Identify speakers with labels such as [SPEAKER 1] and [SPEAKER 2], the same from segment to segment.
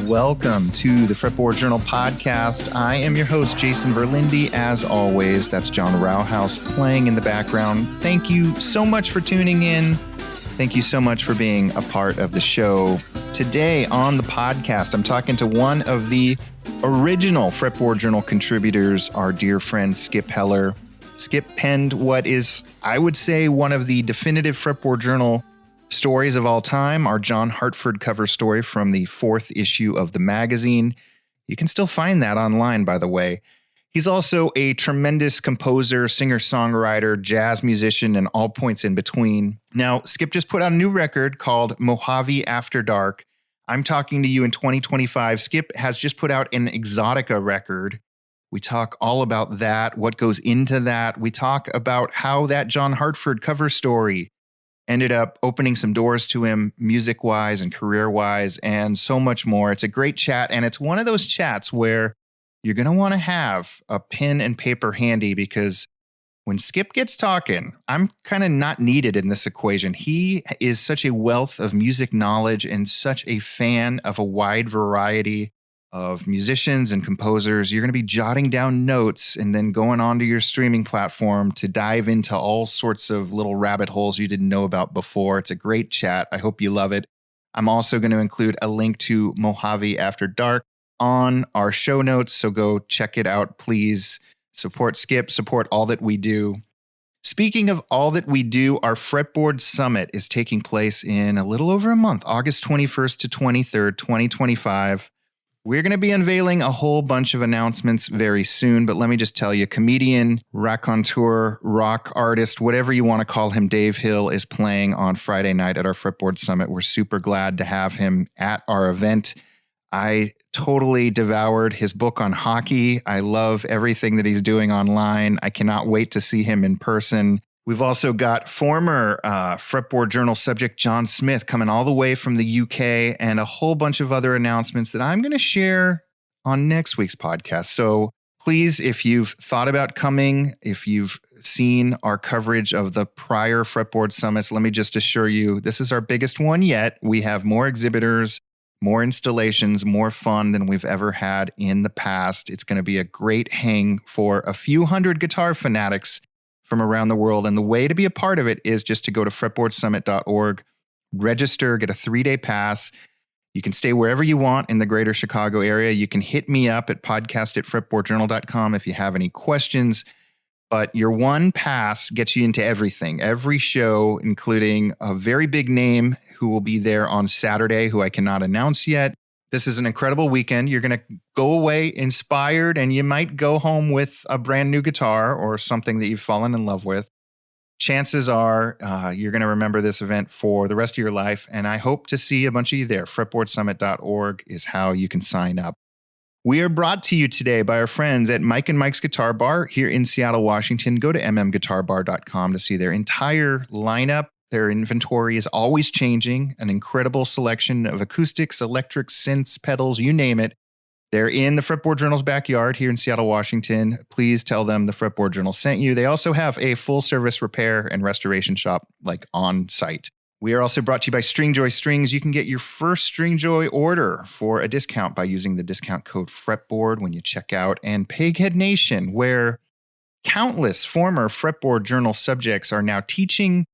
[SPEAKER 1] and welcome to the Fretboard Journal podcast. I am your host, Jason Verlinde. As always, that's John Rauhaus playing in the background. Thank you so much for tuning in. Thank you so much for being a part of the show. Today on the podcast, I'm talking to one of the original Fretboard Journal contributors, our dear friend Skip Heller. Skip penned what is, I would say, one of the definitive Fretboard Journal stories of all time, our John Hartford cover story from the 4th issue of the magazine. You can still find that online, by the way. He's also a tremendous composer, singer-songwriter, jazz musician, and all points in between. Now, Skip just put out a new record called Mojave After Dark. I'm talking to you in 2025. Skip has just put out an Exotica record. We talk all about that, what goes into that. We talk about how that John Hartford cover story ended up opening some doors to him music-wise and career-wise and so much more. It's a great chat, and it's one of those chats where you're going to want to have a pen and paper handy because when Skip gets talking, I'm kind of not needed in this equation. He is such a wealth of music knowledge and such a fan of a wide variety of musicians and composers. You're going to be jotting down notes and then going onto your streaming platform to dive into all sorts of little rabbit holes you didn't know about before. It's a great chat. I hope you love it. I'm also going to include a link to Mojave After Dark on our show notes, so go check it out, please. Support Skip, support all that we do. Speaking of all that we do, our Fretboard Summit is taking place in a little over a month, August 21st to 23rd, 2025. We're going to be unveiling a whole bunch of announcements very soon, but let me just tell you, comedian, raconteur, rock artist, whatever you want to call him, Dave Hill is playing on Friday night at our Fretboard Summit. We're super glad to have him at our event. I totally devoured his book on hockey. I love everything that he's doing online. I cannot wait to see him in person. We've also got former Fretboard Journal subject John Smith coming all the way from the UK and a whole bunch of other announcements that I'm going to share on next week's podcast. So please, if you've thought about coming, if you've seen our coverage of the prior Fretboard Summits, let me just assure you, this is our biggest one yet. We have more exhibitors, more installations, more fun than we've ever had in the past. It's going to be a great hang for a few hundred guitar fanatics from around the world. And the way to be a part of it is just to go to fretboardsummit.org, register, get a 3-day pass. You can stay wherever you want in the greater Chicago area. You can hit me up at podcast@fretboardjournal.com if you have any questions. But your one pass gets you into everything, every show, including a very big name who will be there on Saturday, who I cannot announce yet. This is an incredible weekend. You're going to go away inspired, and you might go home with a brand new guitar or something that you've fallen in love with. Chances are you're going to remember this event for the rest of your life, and I hope to see a bunch of you there. Fretboardsummit.org is how you can sign up. We are brought to you today by our friends at Mike and Mike's Guitar Bar here in Seattle, Washington. Go to mmguitarbar.com to see their entire lineup. Their inventory is always changing, an incredible selection of acoustics, electrics, synths, pedals, you name it. They're in the Fretboard Journal's backyard here in Seattle, Washington. Please tell them the Fretboard Journal sent you. They also have a full-service repair and restoration shop, like on site. We are also brought to you by Stringjoy Strings. You can get your first Stringjoy order for a discount by using the discount code Fretboard when you check out. And Peghead Nation, where countless former Fretboard Journal subjects are now teaching,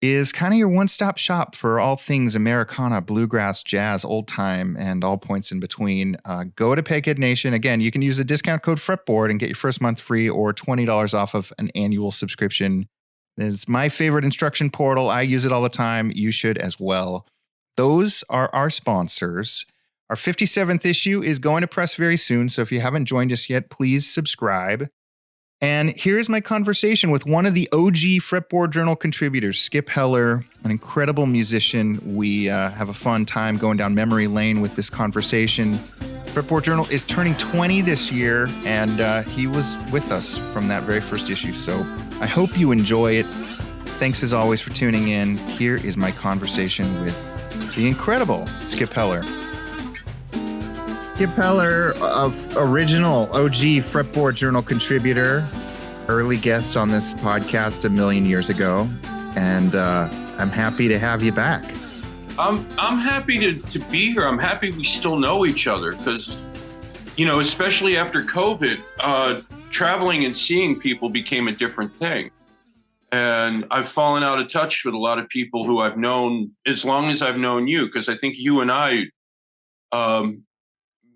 [SPEAKER 1] is kind of your one-stop shop for all things Americana, bluegrass, jazz, old time, and all points in between. Go to Peghead Nation. Again, you can use the discount code Fretboard and get your first month free or $20 off of an annual subscription. It's my favorite instruction portal. I use it all the time. You should as well. Those are our sponsors. Our 57th issue is going to press very soon, so if you haven't joined us yet, please subscribe. And here's my conversation with one of the OG Fretboard Journal contributors, Skip Heller, an incredible musician. We have a fun time going down memory lane with this conversation. Fretboard Journal is turning 20 this year, and he was with us from that very first issue. So I hope you enjoy it. Thanks as always for tuning in. Here is my conversation with the incredible Skip Heller. Skip Heller, of original OG Fretboard Journal contributor, early guest on this podcast a million years ago, and I'm happy to have you back.
[SPEAKER 2] I'm happy to be here. I'm happy we still know each other because, especially after COVID, traveling and seeing people became a different thing. And I've fallen out of touch with a lot of people who I've known as long as I've known you, because I think you and I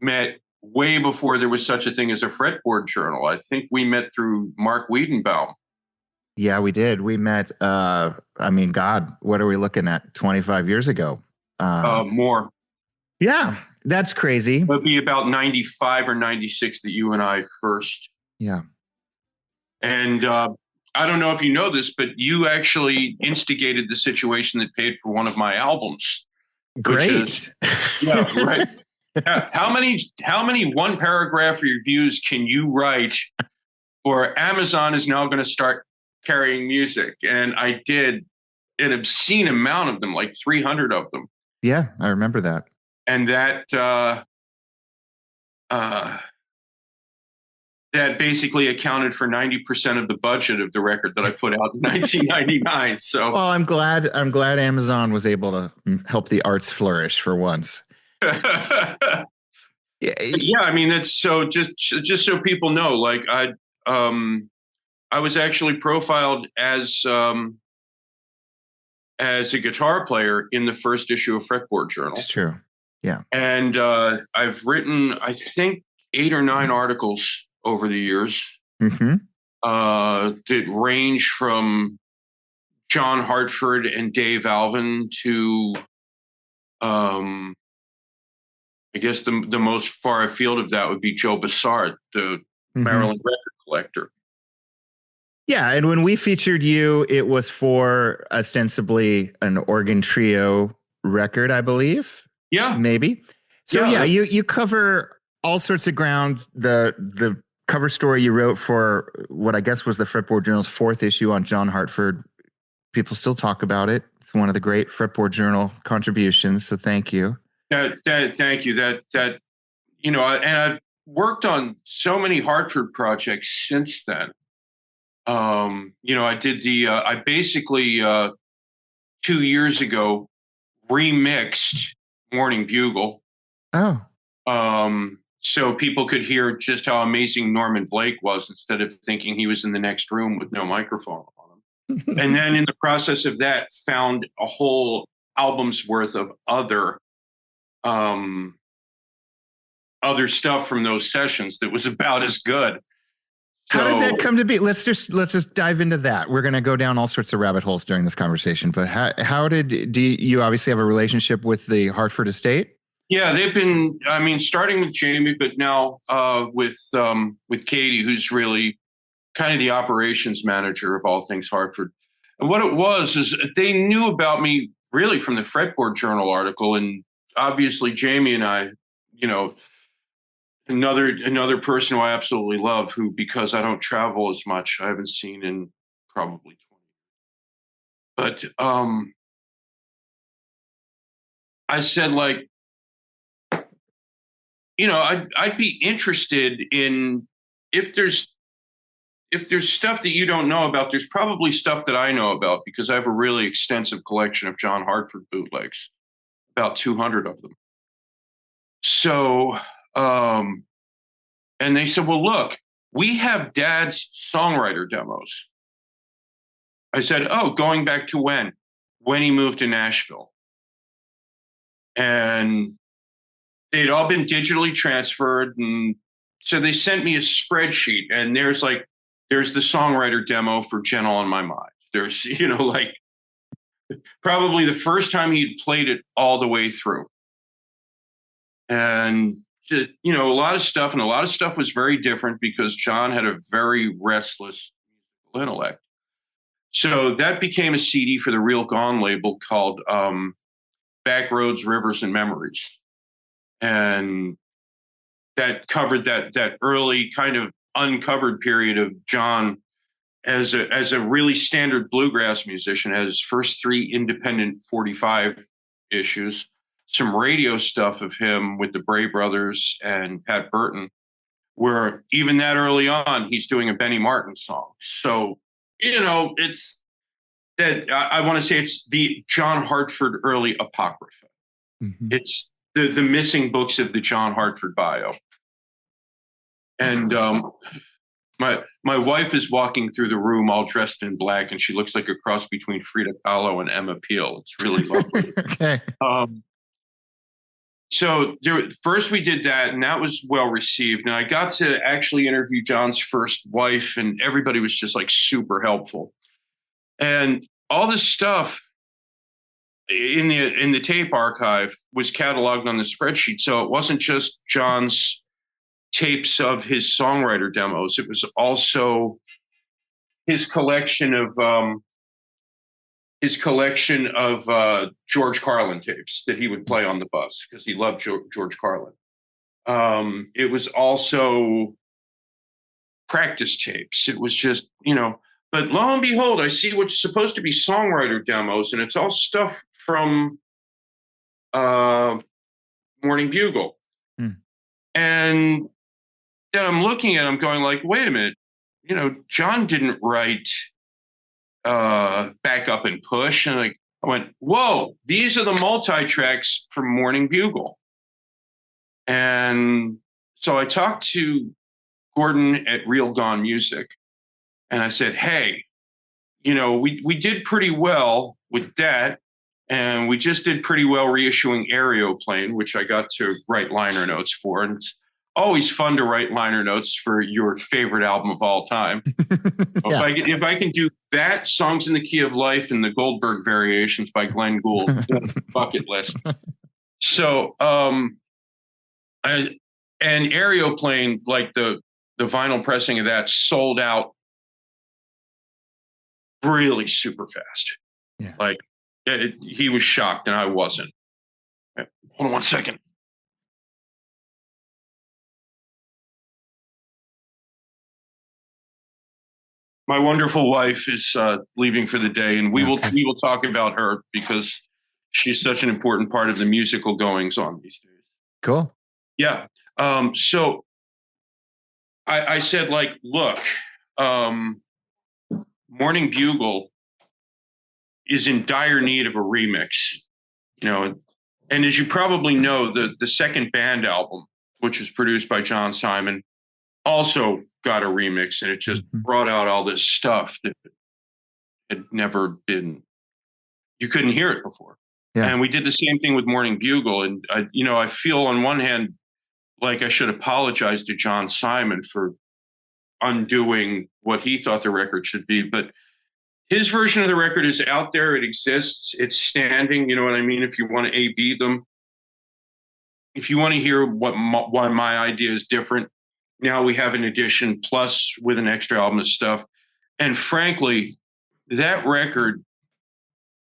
[SPEAKER 2] met way before there was such a thing as a Fretboard Journal. I think we met through Mark Wiedenbaum.
[SPEAKER 1] Yeah, we did. We met, God, what are we looking at? 25 years ago.
[SPEAKER 2] More.
[SPEAKER 1] Yeah, that's crazy.
[SPEAKER 2] It'll be about 95 or 96 that you and I first.
[SPEAKER 1] Yeah.
[SPEAKER 2] And I don't know if you know this, but you actually instigated the situation that paid for one of my albums.
[SPEAKER 1] Great.
[SPEAKER 2] Yeah, right. How many one paragraph reviews can you write for Amazon is now going to start carrying music? And I did an obscene amount of them, like 300 of them.
[SPEAKER 1] Yeah, I remember that.
[SPEAKER 2] And that basically accounted for 90% of the budget of the record that I put out in 1999. So,
[SPEAKER 1] well, I'm glad Amazon was able to help the arts flourish for once.
[SPEAKER 2] Yeah, I mean, it's so just so people know, like I was actually profiled as a guitar player in the first issue of Fretboard Journal.
[SPEAKER 1] It's true. Yeah.
[SPEAKER 2] And I've written, I think, 8 or 9 articles over the years that range from John Hartford and Dave Alvin to, I guess the most far afield of that would be Joe Bassard, the Maryland record collector.
[SPEAKER 1] Yeah, and when we featured you, it was for ostensibly an organ trio record, I believe.
[SPEAKER 2] Yeah,
[SPEAKER 1] maybe. So yeah, you cover all sorts of ground. The cover story you wrote for what I guess was the Fretboard Journal's 4th issue on John Hartford. People still talk about it. It's one of the great Fretboard Journal contributions. So thank you.
[SPEAKER 2] Thank you. And I've worked on so many Hartford projects since then. I did I basically 2 years ago remixed Morning Bugle.
[SPEAKER 1] Oh.
[SPEAKER 2] So people could hear just how amazing Norman Blake was instead of thinking he was in the next room with no microphone on him. And then in the process of that, found a whole album's worth of other stuff from those sessions that was about as good.
[SPEAKER 1] How did that come to be? Let's just dive into that. We're going to go down all sorts of rabbit holes during this conversation. But how do you obviously have a relationship with the Hartford estate?
[SPEAKER 2] Yeah, they've been. I mean, starting with Jamie, but now with Katie, who's really kind of the operations manager of all things Hartford. And what it was is they knew about me really from the Fretboard Journal article, and obviously Jamie and I, another person who I absolutely love, who, because I don't travel as much, I haven't seen in probably 20 years. But I said, like, I'd be interested in if there's stuff that you don't know about. There's probably stuff that I know about because I have a really extensive collection of John Hartford bootlegs, about 200 of them. So, and they said, well, look, we have Dad's songwriter demos. I said, oh, going back to when he moved to Nashville. And they'd all been digitally transferred. And so they sent me a spreadsheet, and there's the songwriter demo for Gentle on My Mind. There's, probably the first time he'd played it all the way through. And, a lot of stuff was very different because John had a very restless intellect. So that became a CD for the Real Gone label called Backroads, Rivers, and Memories. And that covered that early kind of uncovered period of John as a really standard bluegrass musician. Had his first 3 independent 45 issues, some radio stuff of him with the Bray Brothers and Pat Burton, where even that early on, he's doing a Benny Martin song. So, that I want to say it's the John Hartford early apocrypha.
[SPEAKER 1] Mm-hmm.
[SPEAKER 2] It's the missing books of the John Hartford bio. And my wife is walking through the room all dressed in black, and she looks like a cross between Frida Kahlo and Emma Peel. It's really lovely.
[SPEAKER 1] Okay.
[SPEAKER 2] So first we did that, and that was well received. And I got to actually interview John's first wife, and everybody was just like super helpful. And all this stuff in the tape archive was cataloged on the spreadsheet. So it wasn't just John's tapes of his songwriter demos. It was also his collection of George Carlin tapes that he would play on the bus because he loved George Carlin. It was also practice tapes. It was just, but lo and behold, I see what's supposed to be songwriter demos, and it's all stuff from Morning Bugle. And then I'm looking at him going like, wait a minute, John didn't write Back Up and Push. And I went, whoa, these are the multi-tracks from Morning Bugle. And so I talked to Gordon at Real Gone Music, and I said, hey, we did pretty well with that. And we just did pretty well reissuing Aeroplane, which I got to write liner notes for. And it's always fun to write liner notes for your favorite album of all time. Yeah. If I can do that, Songs in the Key of Life, and the Goldberg Variations by Glenn Gould, bucket list. So, and Aeroplane, like the vinyl pressing of that, sold out really super fast.
[SPEAKER 1] Yeah.
[SPEAKER 2] Like he was shocked and I wasn't. Hold on one second. My wonderful wife is leaving for the day, and we will talk about her because she's such an important part of the musical goings on these days.
[SPEAKER 1] Cool.
[SPEAKER 2] Yeah. So I said, like, look, Morning Bugle is in dire need of a remix, and as you probably know, the second band album, which was produced by John Simon, also got a remix, and it just brought out all this stuff that had never been, you couldn't hear it before. Yeah. And we did the same thing with Morning Bugle. And I feel on one hand, like I should apologize to John Simon for undoing what he thought the record should be. But his version of the record is out there. It exists. It's standing. You know what I mean? If you want to A/B them, if you want to hear why my idea is different, now we have an edition plus with an extra album of stuff. And frankly, that record,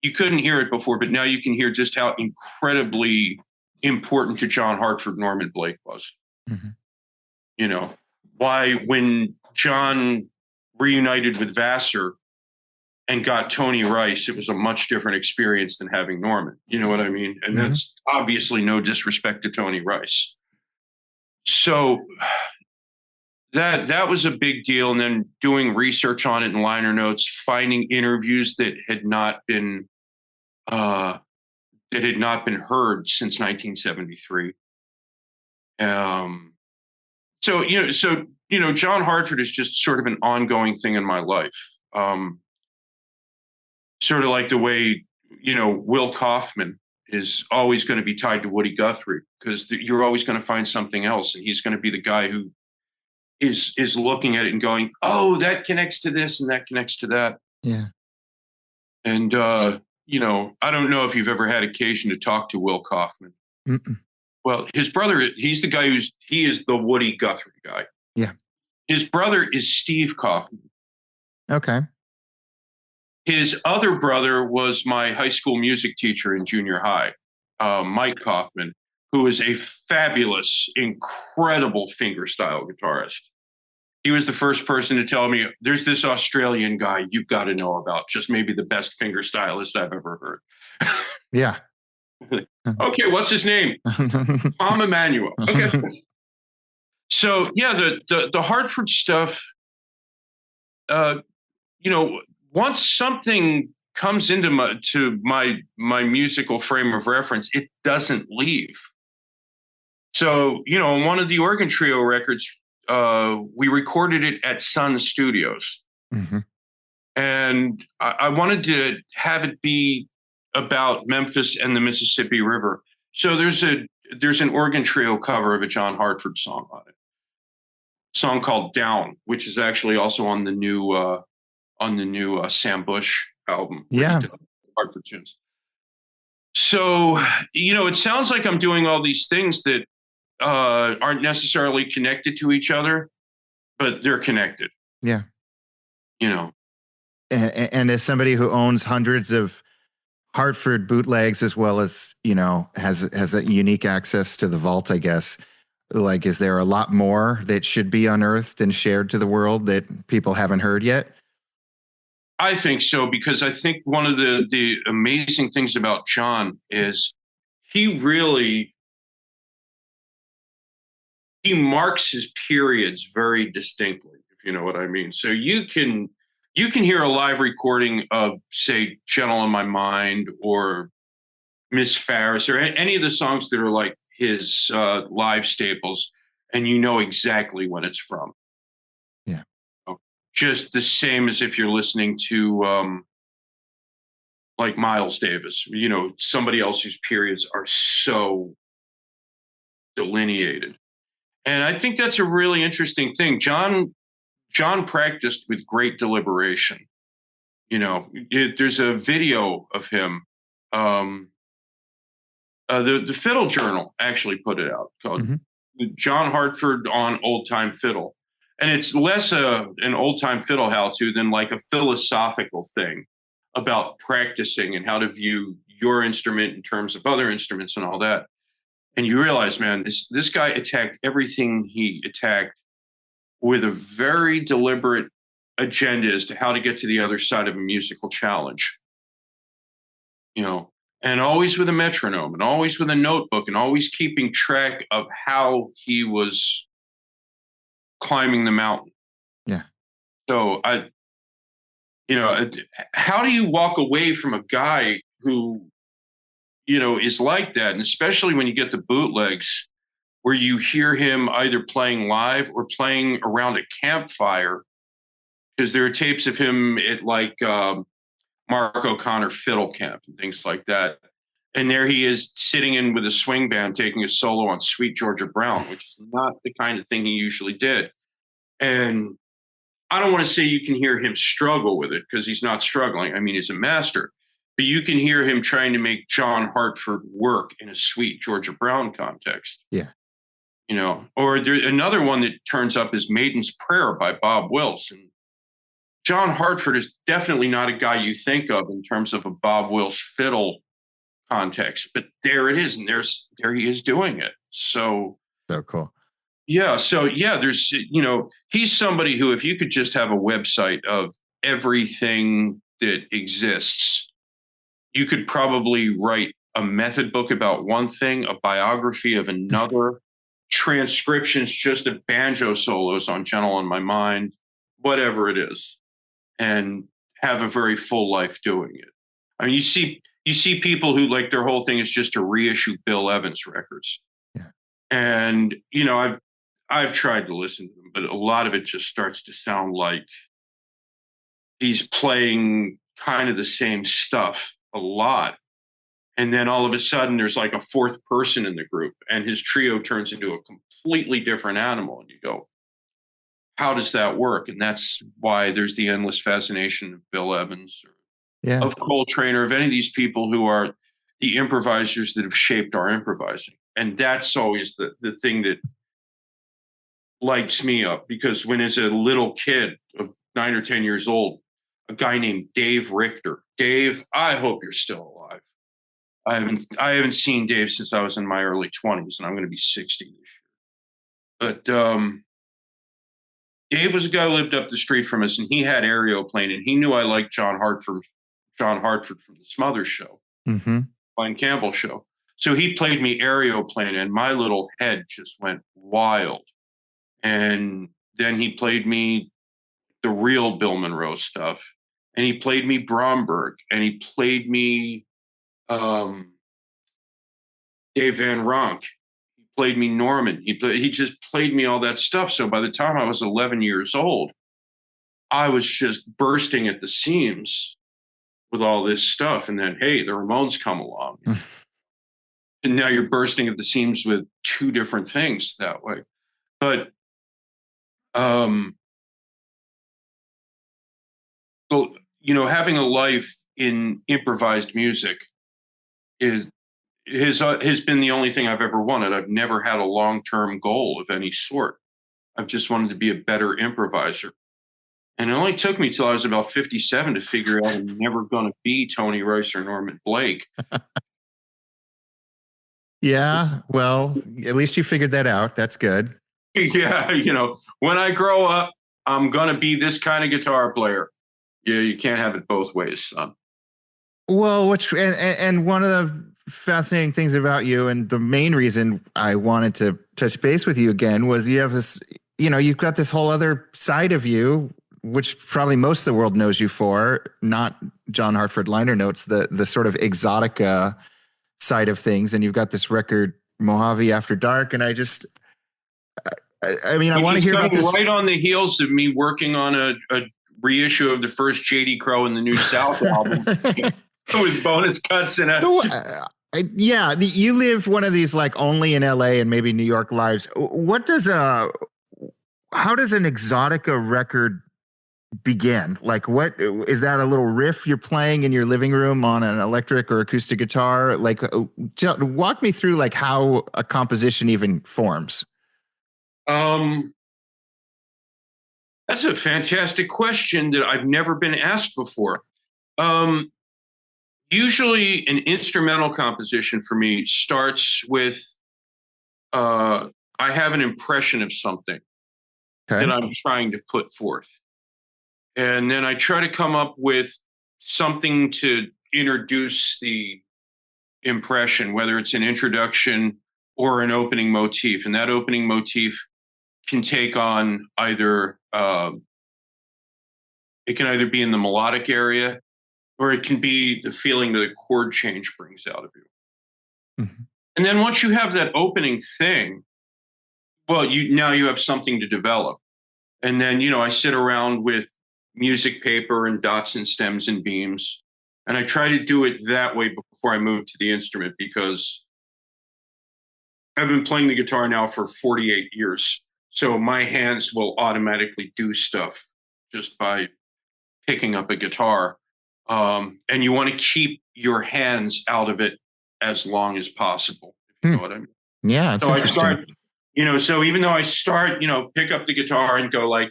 [SPEAKER 2] you couldn't hear it before, but now you can hear just how incredibly important to John Hartford Norman Blake was. Mm-hmm. Why when John reunited with Vassar and got Tony Rice, it was a much different experience than having Norman. You know what I mean? And that's obviously no disrespect to Tony Rice. So that was a big deal. And then doing research on it in liner notes, finding interviews that had not been heard since 1973. John Hartford is just sort of an ongoing thing in my life. Sort of like the way, Will Kaufman is always going to be tied to Woody Guthrie, because you're always going to find something else. And he's going to be the guy who is looking at it and going, oh, that connects to this and that connects to that.
[SPEAKER 1] Yeah.
[SPEAKER 2] And, I don't know if you've ever had occasion to talk to Will Kaufman. Mm-mm. Well, his brother, he's the guy he is the Woody Guthrie guy.
[SPEAKER 1] Yeah.
[SPEAKER 2] His brother is Steve Kaufman.
[SPEAKER 1] Okay.
[SPEAKER 2] His other brother was my high school music teacher in junior high, Mike Kaufman, who is a fabulous, incredible fingerstyle guitarist. He was the first person to tell me, there's this Australian guy you've got to know about, just maybe the best fingerstylist I've ever heard.
[SPEAKER 1] Yeah.
[SPEAKER 2] Okay, what's his name? Tom Emanuel. Okay. So, yeah, the Hartford stuff, once something comes into my musical frame of reference, it doesn't leave. So, on one of the Organ Trio records, we recorded it at Sun Studios.
[SPEAKER 1] Mm-hmm.
[SPEAKER 2] And I wanted to have it be about Memphis and the Mississippi River. So there's an Organ Trio cover of a John Hartford song on it. A song called Down, which is actually also on the new Sam Bush album.
[SPEAKER 1] Yeah.
[SPEAKER 2] Hartford tunes. So, it sounds like I'm doing all these things that aren't necessarily connected to each other, but they're connected.
[SPEAKER 1] Yeah.
[SPEAKER 2] And
[SPEAKER 1] as somebody who owns hundreds of Hartford bootlegs, as well as, has a unique access to the vault, I guess, like, is there a lot more that should be unearthed and shared to the world that people haven't heard yet?
[SPEAKER 2] I think so, because I think one of the amazing things about John is he marks his periods very distinctly, if you know what I mean. So you can hear a live recording of, say, Gentle on My Mind or Miss Farris or any of the songs that are like his live staples, and you know exactly when it's from.
[SPEAKER 1] Yeah.
[SPEAKER 2] Just the same as if you're listening to like Miles Davis, somebody else whose periods are so delineated. And I think that's a really interesting thing. John practiced with great deliberation. There's a video of him. The Fiddle Journal actually put it out, called John Hartford on Old Time Fiddle. And it's less an old time fiddle how-to than like a philosophical thing about practicing and how to view your instrument in terms of other instruments and all that. And you realize, man, this guy attacked everything he attacked with a very deliberate agenda as to how to get to the other side of a musical challenge. And always with a metronome and always with a notebook and always keeping track of how he was climbing the mountain.
[SPEAKER 1] Yeah.
[SPEAKER 2] So how do you walk away from a guy who, is like that? And especially when you get the bootlegs where you hear him either playing live or playing around a campfire, because there are tapes of him at like Mark O'Connor Fiddle Camp and things like that. And there he is sitting in with a swing band taking a solo on Sweet Georgia Brown, which is not the kind of thing he usually did. And I don't want to say you can hear him struggle with it, because he's not struggling. I mean, he's a master. But you can hear him trying to make John Hartford work in a Sweet Georgia Brown context.
[SPEAKER 1] Yeah.
[SPEAKER 2] Or another one that turns up is Maiden's Prayer by Bob Wills. And John Hartford is definitely not a guy you think of in terms of a Bob Wills fiddle context, but there it is. And there he is doing it. So
[SPEAKER 1] cool.
[SPEAKER 2] Yeah. So there's, he's somebody who, if you could just have a website of everything that exists, you could probably write a method book about one thing, a biography of another, transcriptions just of banjo solos on Gentle on My Mind, whatever it is, and have a very full life doing it. I mean, you see people who, like, their whole thing is just to reissue Bill Evans records.
[SPEAKER 1] Yeah.
[SPEAKER 2] And, I've tried to listen to them, but a lot of it just starts to sound like he's playing kind of the same stuff a lot. And then all of a sudden there's like a fourth person in the group and his trio turns into a completely different animal. And you go, how does that work? And that's why there's the endless fascination of Bill Evans or of Coltrane or of any of these people who are the improvisers that have shaped our improvising. And that's always the thing that lights me up, because when as a little kid of 9 or 10 years old, a guy named Dave Richter, Dave, I hope you're still alive. I haven't seen Dave since I was in my early 20s, and I'm going to be 60 this year. But Dave was a guy who lived up the street from us, and he had aeroplane, and he knew I liked John Hartford from the Smothers Show, Glenn Campbell Show. So he played me aeroplane, and my little head just went wild. And then he played me the real Bill Monroe stuff. and he played me Bromberg, and he played me Dave Van Ronk. He played me Norman. He just played me all that stuff. So by the time I was 11 years old, I was just bursting at the seams with all this stuff. And then, hey, the Ramones come along. And now you're bursting at the seams with two different things that way. But so, having a life in improvised music has been the only thing I've ever wanted. I've never had a long-term goal of any sort. I've just wanted to be a better improviser. And it only took me till I was about 57 to figure out I'm never going to be Tony Rice or Norman Blake.
[SPEAKER 1] Yeah, well, at least you figured that out. That's good.
[SPEAKER 2] Yeah, when I grow up, I'm going to be this kind of guitar player. Yeah, you can't have it both ways, son.
[SPEAKER 1] Well, and one of the fascinating things about you, and the main reason I wanted to touch base with you again, was you have this, you've got this whole other side of you, which probably most of the world knows you for, not John Hartford liner notes, the sort of exotica side of things. And you've got this record, Mojave After Dark. And I want to hear about this.
[SPEAKER 2] Right on the heels of me working on a reissue of the first J.D. Crowe and the New South album with bonus cuts and
[SPEAKER 1] yeah, you live one of these like only in LA and maybe New York lives. How does an exotica record begin? Like, what is that? A little riff you're playing in your living room on an electric or acoustic guitar? Like, walk me through like how a composition even forms.
[SPEAKER 2] That's a fantastic question that I've never been asked before. Usually an instrumental composition for me starts with, I have an impression of something that I'm trying to put forth. And then I try to come up with something to introduce the impression, whether it's an introduction or an opening motif. And that opening motif can take on either, it can either be in the melodic area, or it can be the feeling that a chord change brings out of you. Mm-hmm. And then once you have that opening thing, well, now you have something to develop. And then, I sit around with music paper and dots and stems and beams. And I try to do it that way before I move to the instrument, because I've been playing the guitar now for 48 years. So my hands will automatically do stuff just by picking up a guitar. And you want to keep your hands out of it as long as possible. If you know what I mean?
[SPEAKER 1] Yeah.
[SPEAKER 2] So I start, so even though I start, pick up the guitar and go like,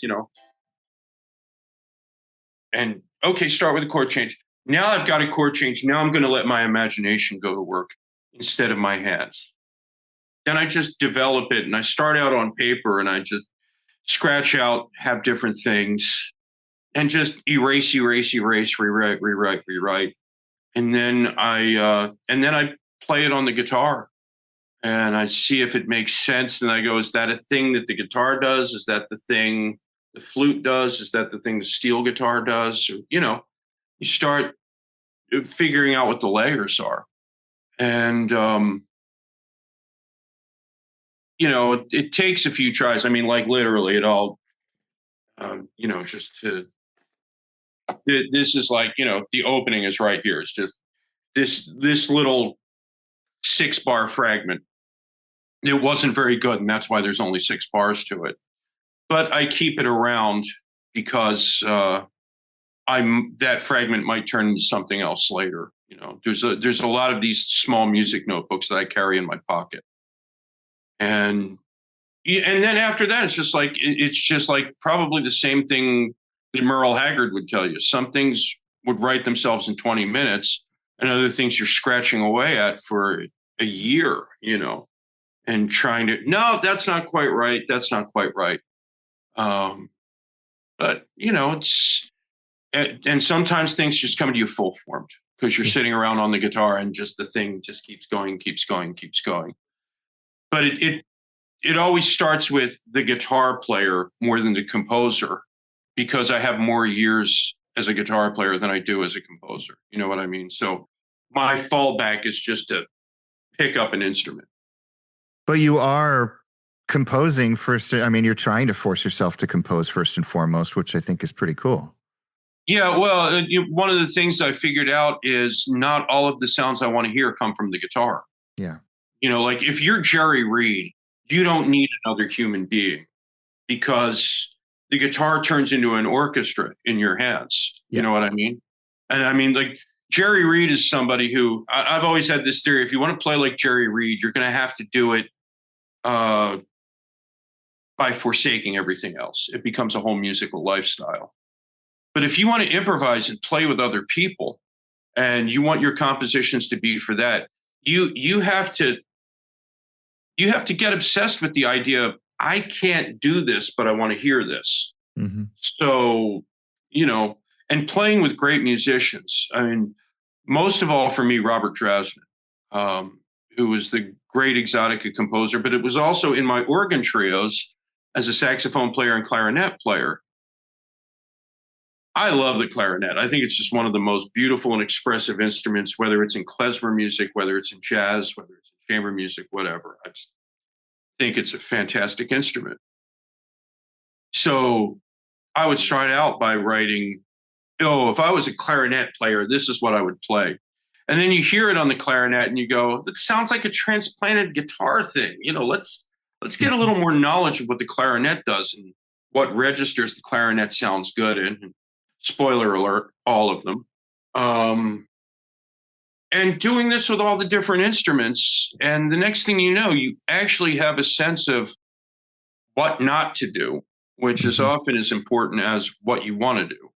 [SPEAKER 2] and okay, start with a chord change. Now I've got a chord change. Now I'm going to let my imagination go to work instead of my hands. Then I just develop it, and I start out on paper, and I just scratch out, have different things, and just erase, rewrite. And then I play it on the guitar, and I see if it makes sense. And I go, is that a thing that the guitar does? Is that the thing the flute does? Is that the thing the steel guitar does? Or, you start figuring out what the layers are. And, it takes a few tries. I mean, like literally it all, this is like, the opening is right here. It's just this little 6-bar fragment. It wasn't very good, and that's why there's only 6 bars to it. But I keep it around because that fragment might turn into something else later. There's a lot of these small music notebooks that I carry in my pocket, and then after that, it's just like probably the same thing that Merle Haggard would tell you. Some things would write themselves in 20 minutes, and other things you're scratching away at for a year. And trying to, no, that's not quite right. That's not quite right. But it's, and sometimes things just come to you full formed because you're sitting around on the guitar and just the thing just keeps going. But it always starts with the guitar player more than the composer, because I have more years as a guitar player than I do as a composer. You know what I mean? So my fallback is just to pick up an instrument.
[SPEAKER 1] But you are composing first. I mean, you're trying to force yourself to compose first and foremost, which I think is pretty cool.
[SPEAKER 2] Yeah, well, one of the things I figured out is not all of the sounds I want to hear come from the guitar.
[SPEAKER 1] Yeah.
[SPEAKER 2] Like if you're Jerry Reed, you don't need another human being because the guitar turns into an orchestra in your hands. You know what I mean? And I mean, like Jerry Reed is somebody who I've always had this theory. If you want to play like Jerry Reed, you're going to have to do it by forsaking everything else. It becomes a whole musical lifestyle. But if you want to improvise and play with other people and you want your compositions to be for that, you have to get obsessed with the idea of I can't do this, but I want to hear this.
[SPEAKER 1] Mm-hmm.
[SPEAKER 2] So, and playing with great musicians. I mean, most of all for me, Robert Drasnin, who was the great exotica composer, but it was also in my organ trios as a saxophone player and clarinet player. I love the clarinet. I think it's just one of the most beautiful and expressive instruments, whether it's in klezmer music, whether it's in jazz, whether it's in chamber music, whatever. I just think it's a fantastic instrument. So I would start out by writing, if I was a clarinet player, this is what I would play. And then you hear it on the clarinet and you go, that sounds like a transplanted guitar thing. Let's get a little more knowledge of what the clarinet does and what registers the clarinet sounds good in. Spoiler alert, all of them. And doing this with all the different instruments. And the next thing you know, you actually have a sense of what not to do, which is often as important as what you want to do.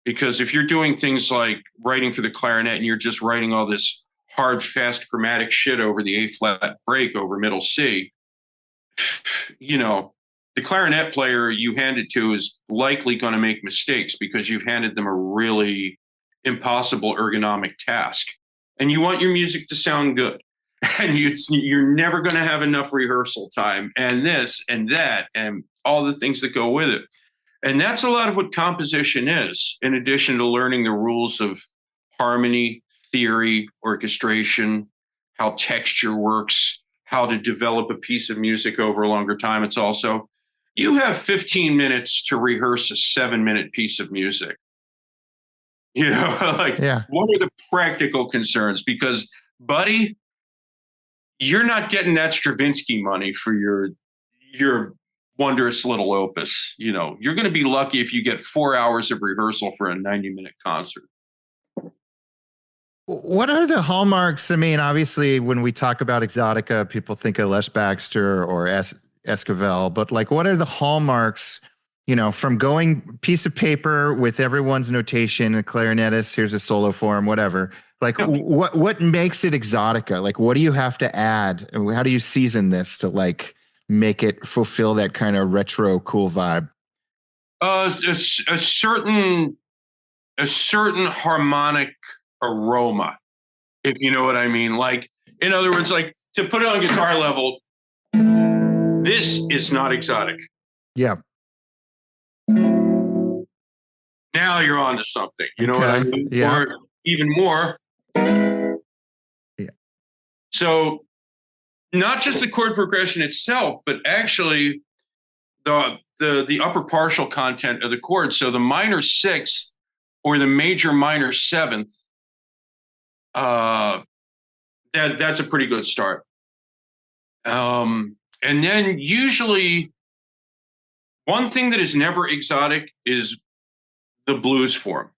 [SPEAKER 2] Because if you're doing things like writing for the clarinet and you're just writing all this hard, fast chromatic shit over the A flat break over middle C, the clarinet player you hand it to is likely going to make mistakes because you've handed them a really impossible ergonomic task. And you want your music to sound good. And you're never going to have enough rehearsal time and this and that and all the things that go with it. And that's a lot of what composition is, in addition to learning the rules of harmony, theory, orchestration, how texture works, how to develop a piece of music over a longer time. It's also, you have 15 minutes to rehearse a 7-minute piece of music. What are the practical concerns? Because, buddy, you're not getting that Stravinsky money for your wondrous little opus. You're going to be lucky if you get 4 hours of rehearsal for a 90-minute concert.
[SPEAKER 1] What are the hallmarks? I mean, obviously, when we talk about exotica, people think of Les Baxter or Esquivel, but what are the hallmarks, from going piece of paper with everyone's notation, the clarinetist, here's a solo form, whatever. What makes it exotica? What do you have to add? How do you season this to make it fulfill that kind of retro cool vibe?
[SPEAKER 2] A certain harmonic aroma, if you know what I mean. In other words, to put it on guitar level, this is not exotic.
[SPEAKER 1] Yeah.
[SPEAKER 2] Now you're on to something. You know what I mean?
[SPEAKER 1] Yeah.
[SPEAKER 2] Or even more.
[SPEAKER 1] Yeah.
[SPEAKER 2] So not just the chord progression itself, but actually the upper partial content of the chord. So the minor sixth or the major minor seventh, that's a pretty good start. And then usually one thing that is never exotic is the blues form.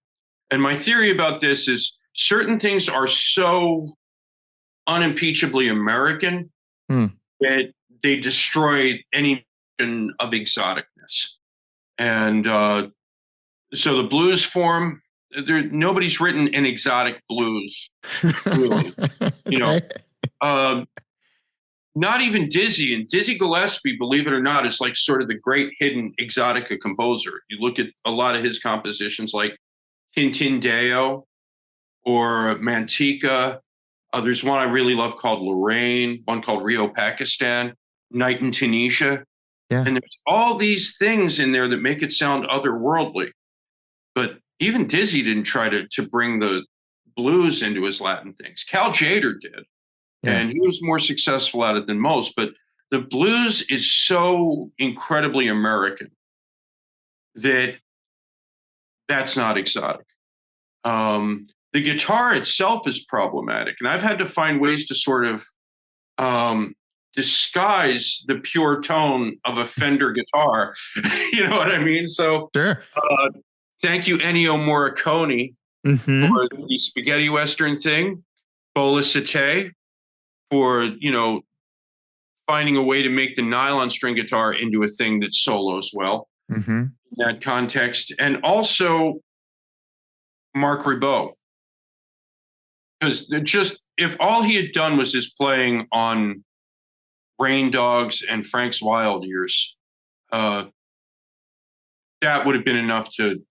[SPEAKER 2] And my theory about this is certain things are so unimpeachably American that they destroy any notion of exoticness. And so the blues form, nobody's written an exotic blues, really. Not even Dizzy. And Dizzy Gillespie, believe it or not, is sort of the great hidden exotica composer. You look at a lot of his compositions like Tintindeo or Mantika. There's one I really love called Lorraine, one called Rio, Pakistan, Night in Tunisia. Yeah. And there's all these things in there that make it sound otherworldly. But even Dizzy didn't try to bring the blues into his Latin things. Cal Tjader did, and he was more successful at it than most. But the blues is so incredibly American that that's not exotic. The guitar itself is problematic, and I've had to find ways to sort of disguise the pure tone of a Fender guitar. You know what I mean? So,
[SPEAKER 1] Sure.
[SPEAKER 2] Thank you, Ennio Morricone, for the spaghetti western thing. Bola Sete for finding a way to make the nylon string guitar into a thing that solos well in that context, and also Marc Ribot. Because just if all he had done was just playing on Rain Dogs and Frank's Wild Years, that would have been enough to.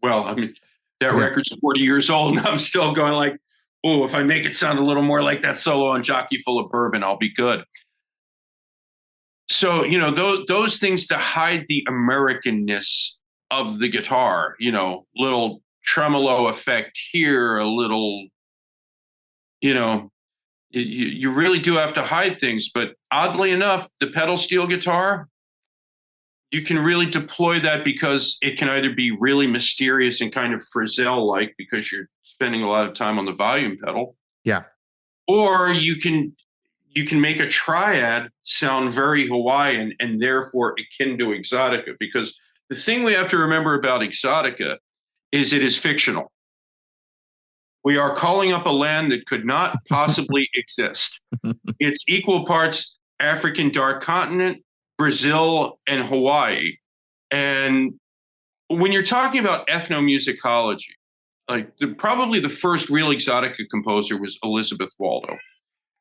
[SPEAKER 2] Well, I mean, that record's 40 years old, and I'm still going like, oh, if I make it sound a little more like that solo on Jockey Full of Bourbon, I'll be good. So those things to hide the Americanness of the guitar, little tremolo effect here, a little. You really do have to hide things. But oddly enough, the pedal steel guitar, you can really deploy that because it can either be really mysterious and kind of Frizzell-like because you're spending a lot of time on the volume pedal.
[SPEAKER 1] Yeah.
[SPEAKER 2] Or you can make a triad sound very Hawaiian and therefore akin to Exotica. Because the thing we have to remember about Exotica is it is fictional. We are calling up a land that could not possibly exist. It's equal parts African dark continent, Brazil, and Hawaii. And when you're talking about ethnomusicology, like probably the first real Exotica composer was Elizabeth Waldo.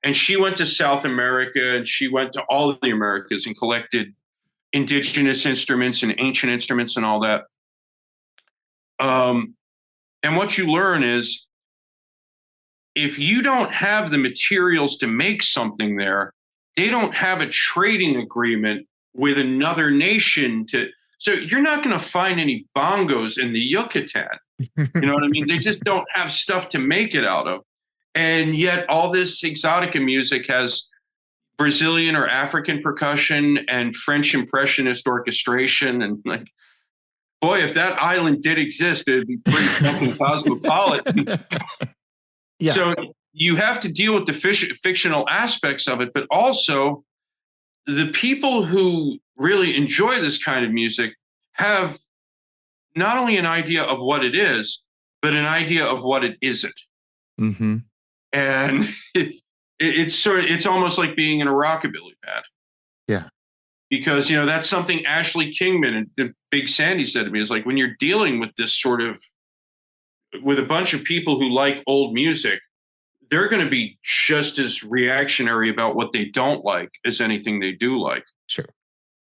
[SPEAKER 2] And she went to South America and she went to all of the Americas and collected indigenous instruments and ancient instruments and all that. And what you learn is, if you don't have the materials to make something there, they don't have a trading agreement with another nation so you're not going to find any bongos in the Yucatan. You know what I mean? They just don't have stuff to make it out of. And yet all this Exotica music has Brazilian or African percussion and French impressionist orchestration. And like, boy, if that island did exist, it'd be pretty fucking cosmopolitan. Yeah. So you have to deal with the fictional aspects of it, but also the people who really enjoy this kind of music have not only an idea of what it is, but an idea of what it isn't. And it's almost like being in a rockabilly band.
[SPEAKER 1] Yeah.
[SPEAKER 2] Because, that's something Ashley Kingman and Big Sandy said to me, is like, when you're dealing with this sort of, with a bunch of people who like old music, they're going to be just as reactionary about what they don't like as anything they do like.
[SPEAKER 1] Sure.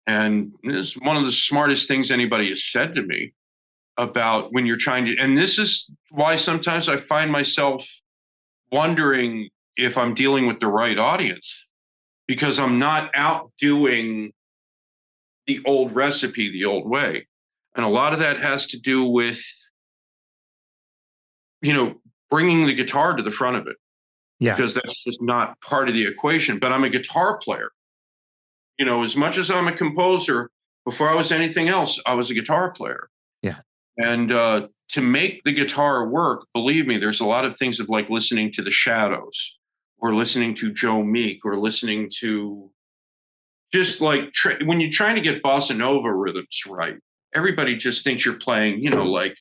[SPEAKER 2] And this is one of the smartest things anybody has said to me about when you're trying to, and this is why sometimes I find myself wondering if I'm dealing with the right audience, because I'm not outdoing the old recipe, the old way. And a lot of that has to do with, bringing the guitar to the front of it. Yeah. Because that's just not part of the equation. But I'm a guitar player. As much as I'm a composer, before I was anything else, I was a guitar player.
[SPEAKER 1] Yeah.
[SPEAKER 2] And to make the guitar work, believe me, there's a lot of things of like listening to the Shadows or listening to Joe Meek or listening to just like when you're trying to get bossa nova rhythms right, everybody just thinks you're playing, like.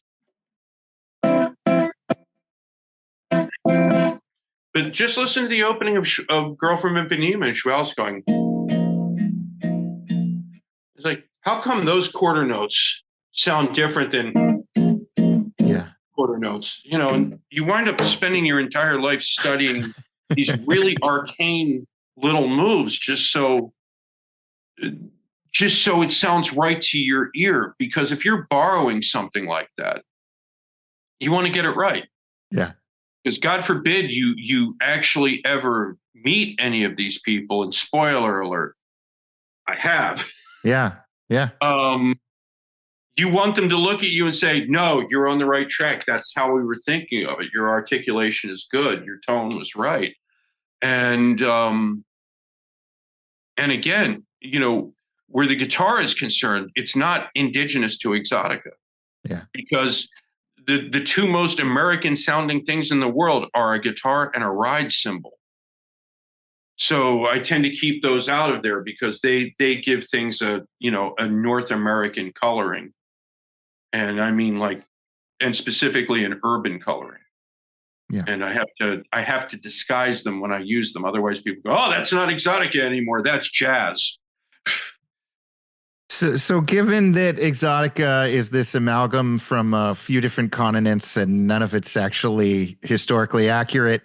[SPEAKER 2] But just listen to the opening of Girl from Ipanema and Schwell's going. It's like, how come those quarter notes sound different than quarter notes? And you wind up spending your entire life studying these really arcane little moves just so it sounds right to your ear. Because if you're borrowing something like that, you want to get it right.
[SPEAKER 1] Yeah.
[SPEAKER 2] Because God forbid you actually ever meet any of these people. And spoiler alert, I have.
[SPEAKER 1] Yeah. Yeah.
[SPEAKER 2] you want them to look at you and say, no, you're on the right track. That's how we were thinking of it. Your articulation is good. Your tone was right. And again, where the guitar is concerned, it's not indigenous to Exotica.
[SPEAKER 1] Yeah.
[SPEAKER 2] Because the two most American sounding things in the world are a guitar and a ride cymbal. So I tend to keep those out of there because they give things a North American coloring. And I mean and specifically an urban coloring.
[SPEAKER 1] Yeah.
[SPEAKER 2] And I have to disguise them when I use them. Otherwise people go, oh, that's not Exotica anymore. That's jazz.
[SPEAKER 1] So given that Exotica is this amalgam from a few different continents and none of it's actually historically accurate,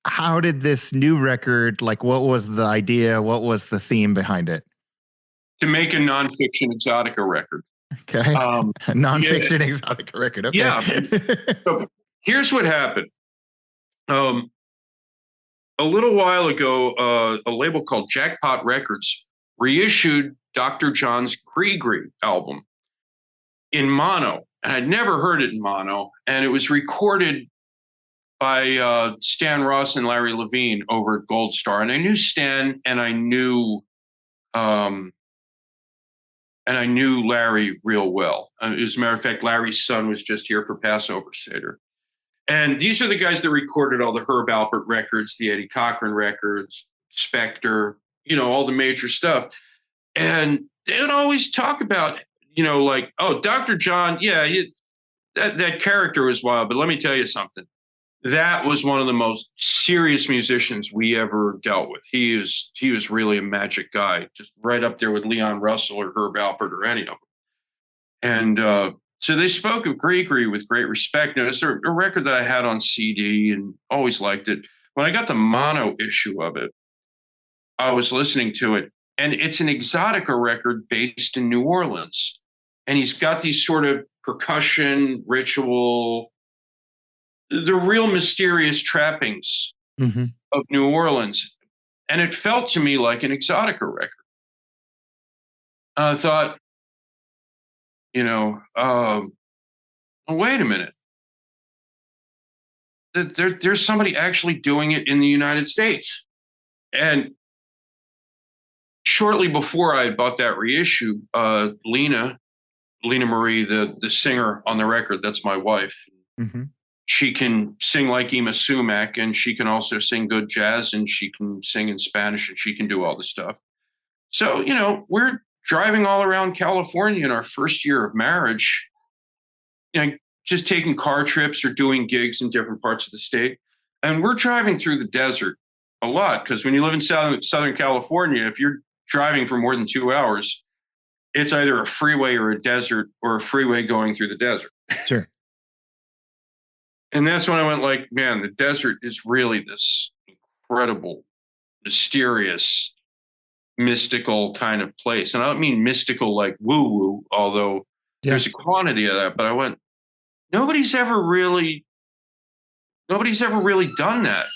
[SPEAKER 1] how did this new record, what was the idea? What was the theme behind it?
[SPEAKER 2] To make a nonfiction Exotica record.
[SPEAKER 1] Okay. Nonfiction Exotica record. Okay.
[SPEAKER 2] Yeah. So here's what happened. A little while ago, a label called Jackpot Records reissued Dr. John's Gree album in mono. And I'd never heard it in mono. And it was recorded by Stan Ross and Larry Levine over at Gold Star. And I knew Stan and I knew Larry real well. As a matter of fact, Larry's son was just here for Passover Seder. And these are the guys that recorded all the Herb Alpert records, the Eddie Cochran records, Spector, all the major stuff. And they would always talk about, oh, Dr. John, yeah, that character was wild. But let me tell you something. That was one of the most serious musicians we ever dealt with. He was really a magic guy, just right up there with Leon Russell or Herb Alpert or any of them. And so they spoke of Gree with great respect. Now, it's a record that I had on CD and always liked it. When I got the mono issue of it, I was listening to it, and it's an Exotica record based in New Orleans. And he's got these sort of percussion, ritual, the real mysterious trappings of New Orleans. And it felt to me like an Exotica record. I thought, wait a minute. There's somebody actually doing it in the United States. And shortly before I had bought that reissue, Lena Marie, the singer on the record, that's my wife. Mm-hmm. She can sing like Ema Sumac, and she can also sing good jazz, and she can sing in Spanish, and she can do all the stuff. So, we're driving all around California in our first year of marriage, just taking car trips or doing gigs in different parts of the state. And we're driving through the desert a lot, because when you live in Southern California, if you're driving for more than 2 hours, it's either a freeway or a desert or a freeway going through the desert.
[SPEAKER 1] Sure.
[SPEAKER 2] And that's when I went man, the desert is really this incredible, mysterious, mystical kind of place. And I don't mean mystical like woo-woo, although there's a quantity of that. But I went, nobody's ever really done that.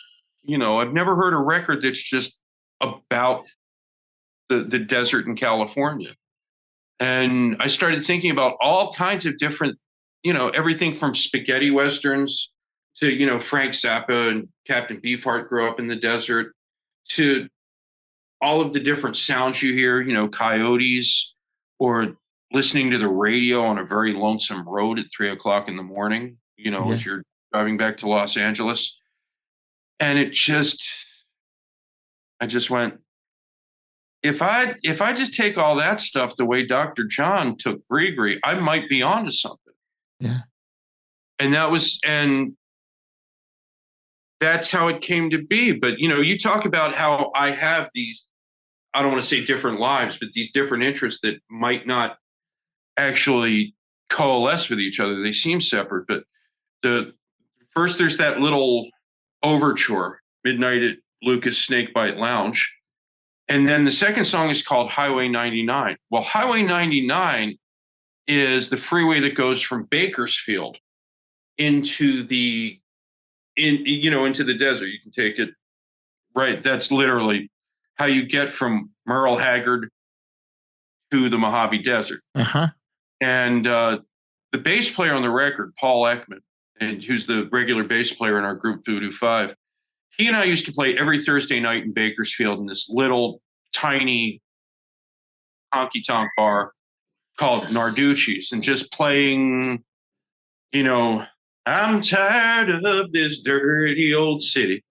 [SPEAKER 2] I've never heard a record that's just about the desert in California. And I started thinking about all kinds of different, everything from spaghetti westerns to, Frank Zappa and Captain Beefheart grew up in the desert, to all of the different sounds you hear, coyotes, or listening to the radio on a very lonesome road at 3:00 in the morning, as you're driving back to Los Angeles. And I just went, if I just take all that stuff the way Dr. John took Gree, I might be onto something.
[SPEAKER 1] Yeah.
[SPEAKER 2] And that's how it came to be. But, you talk about how I have these, I don't want to say different lives, but these different interests that might not actually coalesce with each other. They seem separate. But first there's that little overture, Midnight at Lucas Snakebite Lounge. And then the second song is called Highway 99. Well, Highway 99 is the freeway that goes from Bakersfield into the desert. You can take it right. That's literally how you get from Merle Haggard to the Mojave Desert.
[SPEAKER 1] Uh-huh.
[SPEAKER 2] And the bass player on the record, Paul Ekman, and who's the regular bass player in our group Voodoo 5, he and I used to play every Thursday night in Bakersfield in this little tiny honky-tonk bar called Narducci's, and just playing, you know, I'm tired of this dirty old city,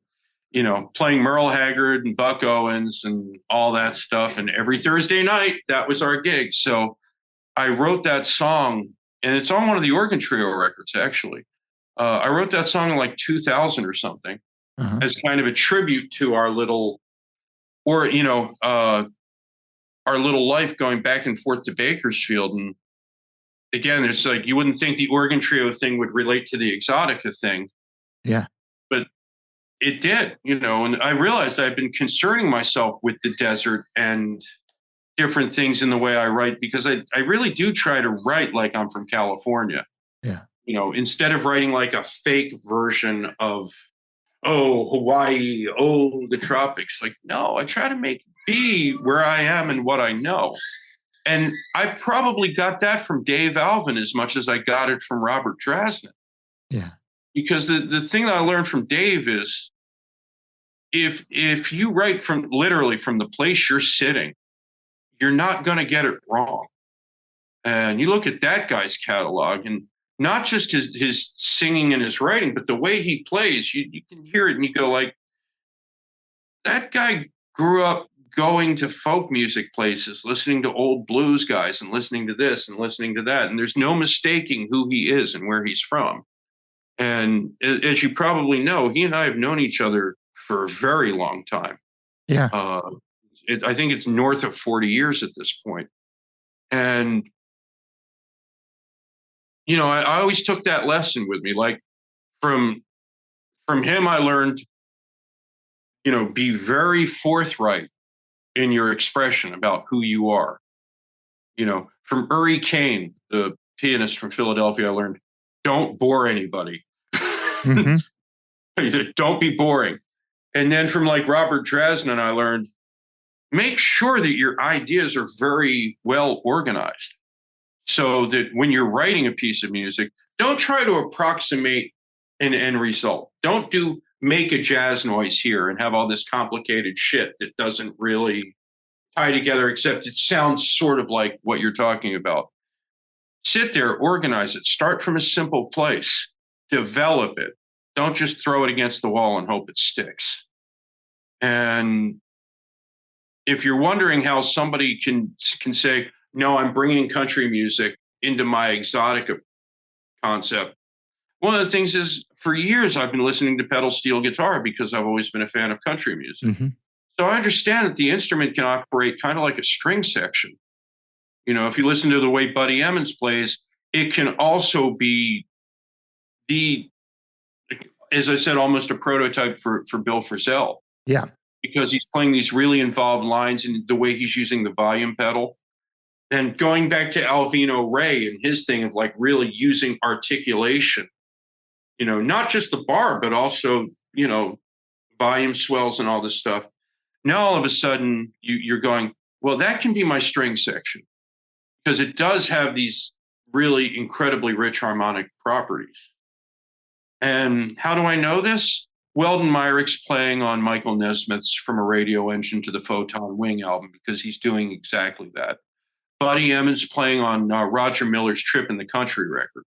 [SPEAKER 2] playing Merle Haggard and Buck Owens and all that stuff. And every Thursday night, that was our gig. So I wrote that song, and it's on one of the Organ Trio records, actually. I wrote that song in like 2000 or something as kind of a tribute to our little, our little life going back and forth to Bakersfield. And again, it's like you wouldn't think the Organ Trio thing would relate to the Exotica thing.
[SPEAKER 1] Yeah.
[SPEAKER 2] But it did, and I realized I've been concerning myself with the desert and different things in the way I write, because I really do try to write like I'm from California.
[SPEAKER 1] Yeah.
[SPEAKER 2] Instead of writing like a fake version of, oh, Hawaii, oh, the tropics. Like, no, I try to be where I am and what I know. And I probably got that from Dave Alvin as much as I got it from Robert Drasnin.
[SPEAKER 1] Yeah.
[SPEAKER 2] Because the thing that I learned from Dave is if you write from literally from the place you're sitting, you're not going to get it wrong. And you look at that guy's catalog, and not just his singing and his writing, but the way he plays, you can hear it and you go like, that guy grew up going to folk music places, listening to old blues guys and listening to this and listening to that. And there's no mistaking who he is and where he's from. And as you probably know, he and I have known each other for a very long time.
[SPEAKER 1] Yeah.
[SPEAKER 2] I think it's north of 40 years at this point. And, I always took that lesson with me. Like from him, I learned, be very forthright in your expression about who you are. From Uri Kane, the pianist from Philadelphia, I learned, don't bore anybody. Mm-hmm. Don't be boring. And then from like Robert Drasnin, I learned, make sure that your ideas are very well organized, so that when you're writing a piece of music, don't try to approximate an end result. Don't make a jazz noise here and have all this complicated shit that doesn't really tie together, except it sounds sort of like what you're talking about. Sit there, organize it, start from a simple place, develop it. Don't just throw it against the wall and hope it sticks. And if you're wondering how somebody can say, no, I'm bringing country music into my Exotica concept, one of the things is, for years, I've been listening to pedal steel guitar because I've always been a fan of country music. Mm-hmm. So I understand that the instrument can operate kind of like a string section. If you listen to the way Buddy Emmons plays, it can also be as I said, almost a prototype for Bill Frisell.
[SPEAKER 1] Yeah.
[SPEAKER 2] Because he's playing these really involved lines and the way he's using the volume pedal. And going back to Alvino Ray and his thing of like really using articulation, not just the bar, but also, volume swells and all this stuff. Now, all of a sudden, you're going, well, that can be my string section, because it does have these really incredibly rich harmonic properties. And how do I know this? Weldon Myrick's playing on Michael Nesmith's From a Radio Engine to the Photon Wing album, because he's doing exactly that. Buddy Emmons playing on Roger Miller's Trip in the Country record,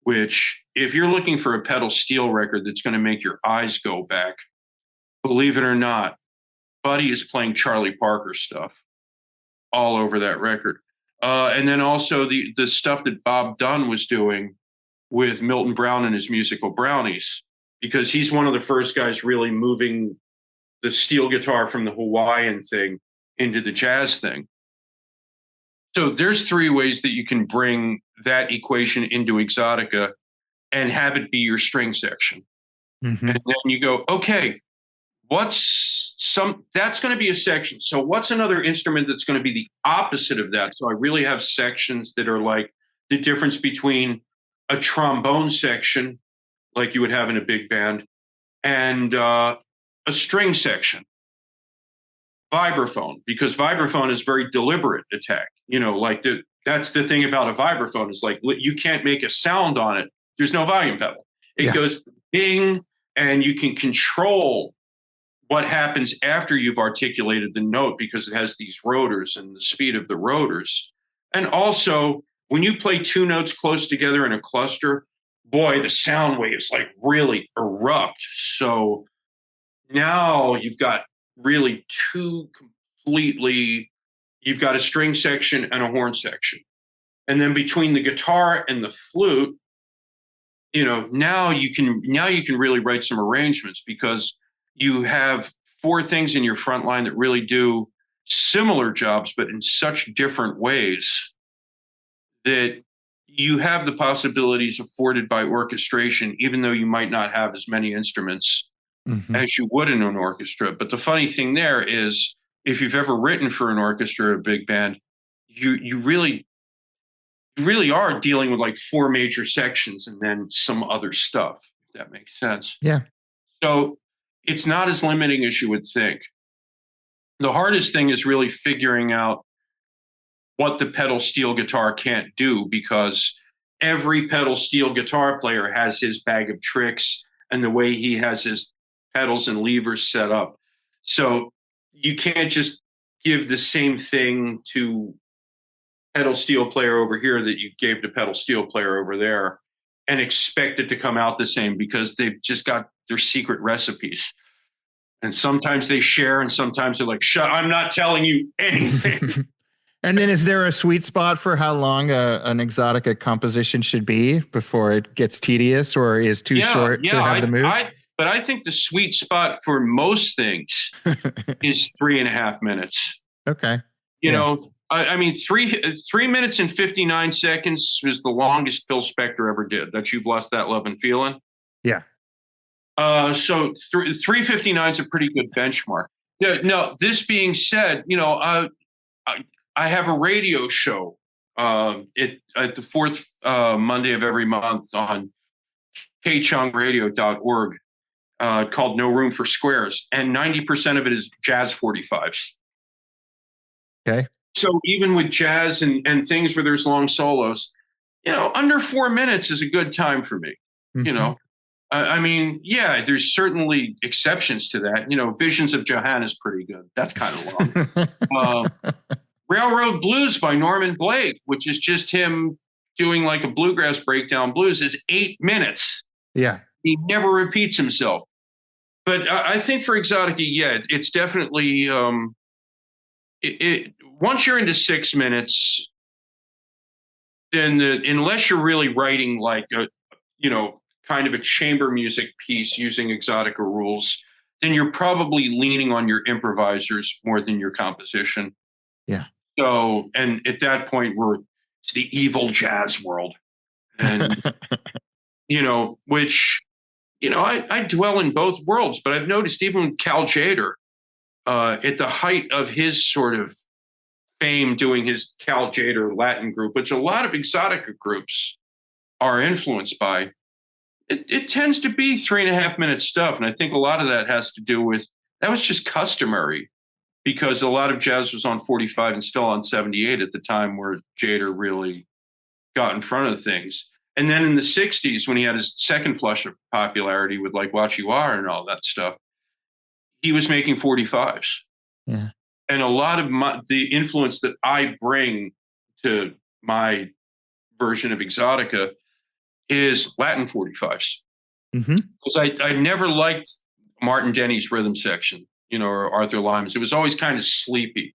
[SPEAKER 2] which, if you're looking for a pedal steel record that's going to make your eyes go back, believe it or not, Buddy is playing Charlie Parker stuff all over that record. And then also the stuff that Bob Dunn was doing with Milton Brown and his musical Brownies, because he's one of the first guys really moving the steel guitar from the Hawaiian thing into the jazz thing. So there's three ways that you can bring that equation into Exotica and have it be your string section. Mm-hmm. And then you go, okay, that's going to be a section. So what's another instrument that's going to be the opposite of that? So I really have sections that are like the difference between a trombone section, like you would have in a big band, and a string section. Vibraphone, because vibraphone is very deliberate attack. Like That's the thing about a vibraphone is like you can't make a sound on it. There's no volume pedal. It goes ding, and you can control what happens after you've articulated the note because it has these rotors and the speed of the rotors. And also, when you play two notes close together in a cluster, boy, the sound waves like really erupt. So now you've got really two completely, you've got a string section and a horn section. And then between the guitar and the flute, now you can really write some arrangements because you have four things in your front line that really do similar jobs, but in such different ways that you have the possibilities afforded by orchestration, even though you might not have as many instruments as you would in an orchestra. But the funny thing there is, if you've ever written for an orchestra or a big band, you really are dealing with like four major sections and then some other stuff, if that makes sense.
[SPEAKER 1] Yeah.
[SPEAKER 2] So it's not as limiting as you would think. The hardest thing is really figuring out what the pedal steel guitar can't do, because every pedal steel guitar player has his bag of tricks and the way he has his pedals and levers set up. So you can't just give the same thing to pedal steel player over here that you gave to pedal steel player over there and expect it to come out the same, because they've just got their secret recipes. And sometimes they share and sometimes they're like, shut, I'm not telling you anything.
[SPEAKER 1] And then is there a sweet spot for how long an Exotica composition should be before it gets tedious or is too short to have the move?
[SPEAKER 2] But I think the sweet spot for most things is 3.5 minutes.
[SPEAKER 1] Okay.
[SPEAKER 2] You know, I mean, 3 minutes and 59 seconds was the longest Phil Spector ever did. That You've Lost That Love and Feeling.
[SPEAKER 1] Yeah.
[SPEAKER 2] So 3:59 is a pretty good benchmark. Yeah, no, this being said, I have a radio show at the fourth Monday of every month on kchungradio.org called No Room for Squares. And 90% of it is jazz 45s.
[SPEAKER 1] Okay.
[SPEAKER 2] So even with jazz and things where there's long solos, under 4 minutes is a good time for me. I mean, yeah, there's certainly exceptions to that. Visions of Johanna is pretty good. That's kind of long. Railroad Blues by Norman Blake, which is just him doing like a bluegrass breakdown blues, is 8 minutes.
[SPEAKER 1] Yeah.
[SPEAKER 2] He never repeats himself. But I think for Exotica, it's definitely, once you're into 6 minutes, then unless you're really writing like a, kind of a chamber music piece using Exotica rules, then you're probably leaning on your improvisers more than your composition.
[SPEAKER 1] Yeah.
[SPEAKER 2] So, and at that point, it's the evil jazz world. And, which, I dwell in both worlds, but I've noticed even with Cal Tjader, at the height of his sort of fame doing his Cal Tjader Latin group, which a lot of Exotica groups are influenced by, it tends to be 3.5 minute stuff. And I think a lot of that has to do with, that was just customary because a lot of jazz was on 45 and still on 78 at the time where Tjader really got in front of things. And then in the 60s, when he had his second flush of popularity with like What You Are and all that stuff, he was making 45s.
[SPEAKER 1] Yeah.
[SPEAKER 2] And a lot of the influence that I bring to my version of Exotica is Latin 45s. Because I never liked Martin Denny's rhythm section, or Arthur Lyman's. It was always kind of sleepy.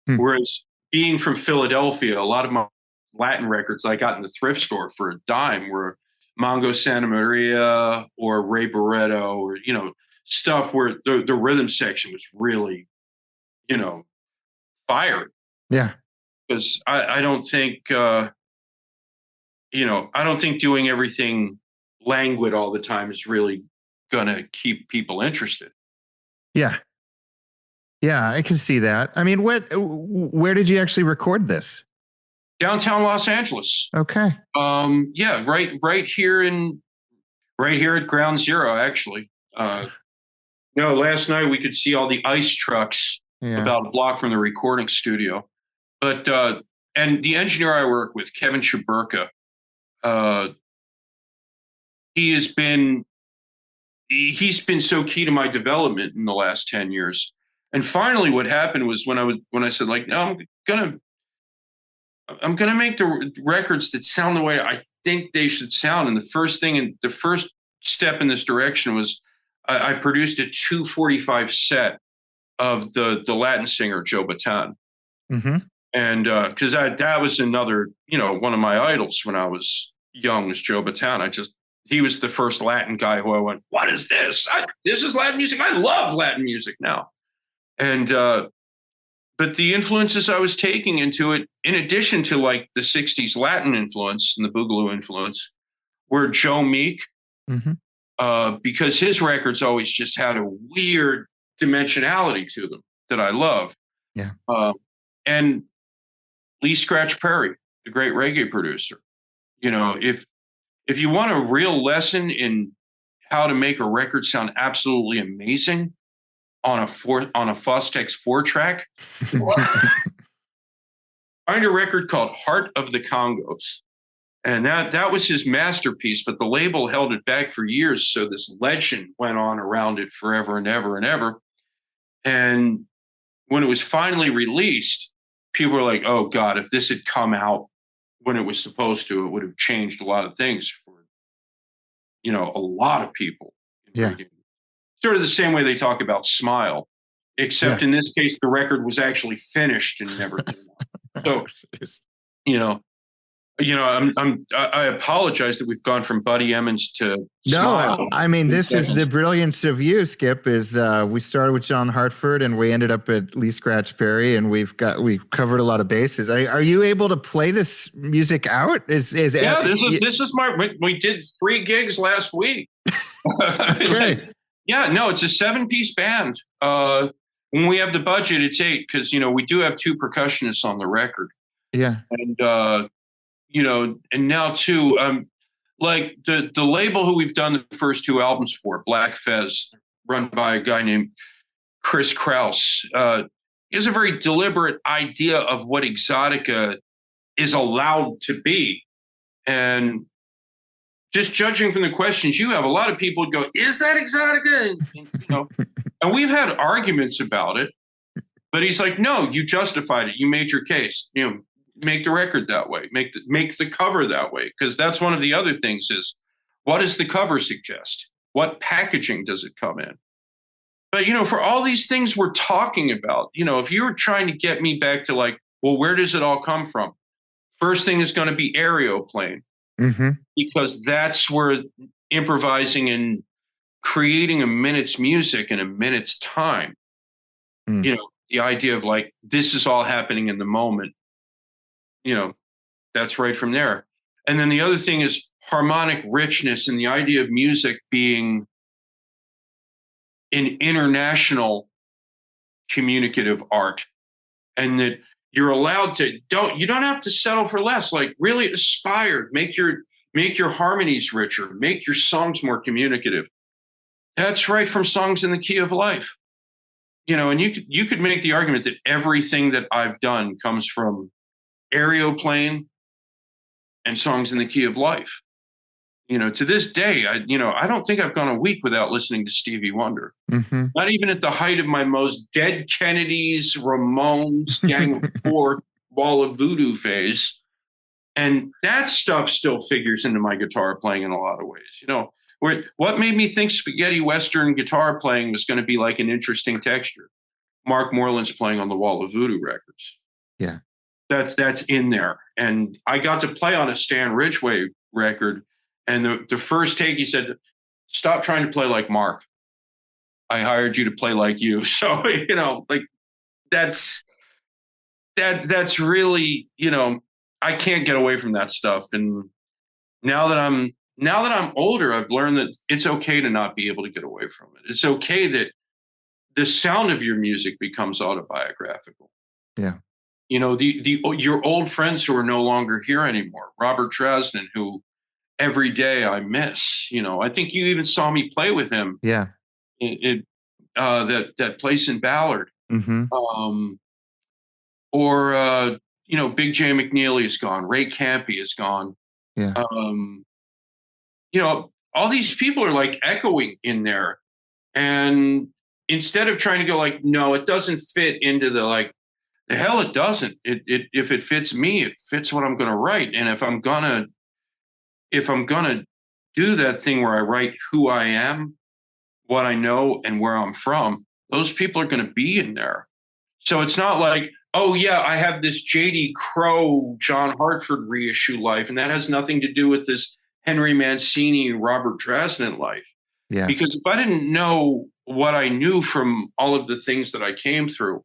[SPEAKER 2] Whereas being from Philadelphia, a lot of my Latin records I got in the thrift store for a dime were Mongo Santa Maria or Ray Barretto, or, stuff where the rhythm section was really, fired.
[SPEAKER 1] Yeah.
[SPEAKER 2] Because I don't think, I don't think doing everything languid all the time is really going to keep people interested.
[SPEAKER 1] Yeah. Yeah, I can see that. I mean, where did you actually record this?
[SPEAKER 2] Downtown Los Angeles.
[SPEAKER 1] Okay.
[SPEAKER 2] Yeah, right here at Ground Zero, actually. Last night we could see all the ice trucks about a block from the recording studio. But and the engineer I work with, Kevin Shaburka, uh, he has been he's been so key to my development in the last 10 years. And finally, what happened was when I said, like, no, gonna I'm gonna make the records that sound the way I think they should sound. And the first step in this direction was I produced a 245 set of the Latin singer Joe Bataan.
[SPEAKER 1] Mm-hmm.
[SPEAKER 2] And because that was another, one of my idols when I was young was Joe Bataan. He was the first Latin guy who I went, what is this? This is Latin music. I love Latin music now. And but the influences I was taking into it, in addition to like the '60s Latin influence and the Boogaloo influence, were Joe Meek,
[SPEAKER 1] Mm-hmm.
[SPEAKER 2] because his records always just had a weird dimensionality to them that I love.
[SPEAKER 1] Yeah.
[SPEAKER 2] And Lee Scratch Perry, the great reggae producer. If you want a real lesson in how to make a record sound absolutely amazing on a Fostex 4-track, find a record called Heart of the Congos. And that was his masterpiece, but the label held it back for years. So this legend went on around it forever and ever and ever. And when it was finally released, people were like, oh God, if this had come out when it was supposed to, it would have changed a lot of things for, a lot of people.
[SPEAKER 1] Yeah.
[SPEAKER 2] Sort of the same way they talk about Smile, except in this case, the record was actually finished and never came out. So, I apologize that we've gone from Buddy Emmons to Smile.
[SPEAKER 1] No, I mean, this is the brilliance of you, Skip, is we started with John Hartford and we ended up at Lee Scratch Perry, and we've covered a lot of bases. Are you able to play this music out? This is
[SPEAKER 2] we did 3 gigs last week.
[SPEAKER 1] Okay.
[SPEAKER 2] It's a 7-piece band. When we have the budget, it's 8 because, we do have 2 percussionists on the record.
[SPEAKER 1] Yeah.
[SPEAKER 2] And, and now too, like the label who we've done the first 2 albums for, Black Fez, run by a guy named Chris Kraus, is a very deliberate idea of what Exotica is allowed to be. And just judging from the questions you have, a lot of people would go, is that Exotica? And we've had arguments about it, but he's like, no, you justified it. You made your case, make the record that way, make the cover that way. Because that's one of the other things is, what does the cover suggest? What packaging does it come in? But, for all these things we're talking about, if you were trying to get me back to like, well, where does it all come from? First thing is going to be Aeroplane.
[SPEAKER 1] Mm-hmm.
[SPEAKER 2] Because that's where improvising and creating a minute's music in a minute's time, the idea of like, this is all happening in the moment, that's right from there. And then the other thing is harmonic richness and the idea of music being an international communicative art, and that you're allowed to you don't have to settle for less, like really aspire, make your harmonies richer, make your songs more communicative. That's right from Songs in the Key of Life. And you could make the argument that everything that I've done comes from Aeroplane and Songs in the Key of Life. To this day, I don't think I've gone a week without listening to Stevie Wonder.
[SPEAKER 1] Mm-hmm.
[SPEAKER 2] Not even at the height of my most Dead Kennedys, Ramones, Gang of Four, Wall of Voodoo phase. And that stuff still figures into my guitar playing in a lot of ways. What made me think spaghetti Western guitar playing was going to be like an interesting texture? Mark Moreland's playing on the Wall of Voodoo records.
[SPEAKER 1] Yeah.
[SPEAKER 2] That's in there. And I got to play on a Stan Ridgway record. And the first take, he said, stop trying to play like Mark. I hired you to play like you. So, like that's really, I can't get away from that stuff. And now that I'm older, I've learned that it's okay to not be able to get away from it. It's okay that the sound of your music becomes autobiographical.
[SPEAKER 1] Yeah.
[SPEAKER 2] Your old friends who are no longer here anymore, Robert Drosnin, who every day I miss, I think you even saw me play with him.
[SPEAKER 1] Yeah.
[SPEAKER 2] That place in Ballard.
[SPEAKER 1] Mm-hmm.
[SPEAKER 2] Or Big J McNeely is gone. Ray Campy is gone.
[SPEAKER 1] Yeah.
[SPEAKER 2] All these people are like echoing in there. And instead of trying to go like, no, it doesn't fit into the hell it doesn't. If it fits me, it fits what I'm going to write. And if I'm gonna do that thing where I write who I am, what I know, and where I'm from, those people are going to be in there. So it's not like, oh yeah, I have this J.D. Crowe, John Hartford reissue life, and that has nothing to do with this Henry Mancini and Robert Drasnin life.
[SPEAKER 1] Yeah.
[SPEAKER 2] Because if I didn't know what I knew from all of the things that I came through,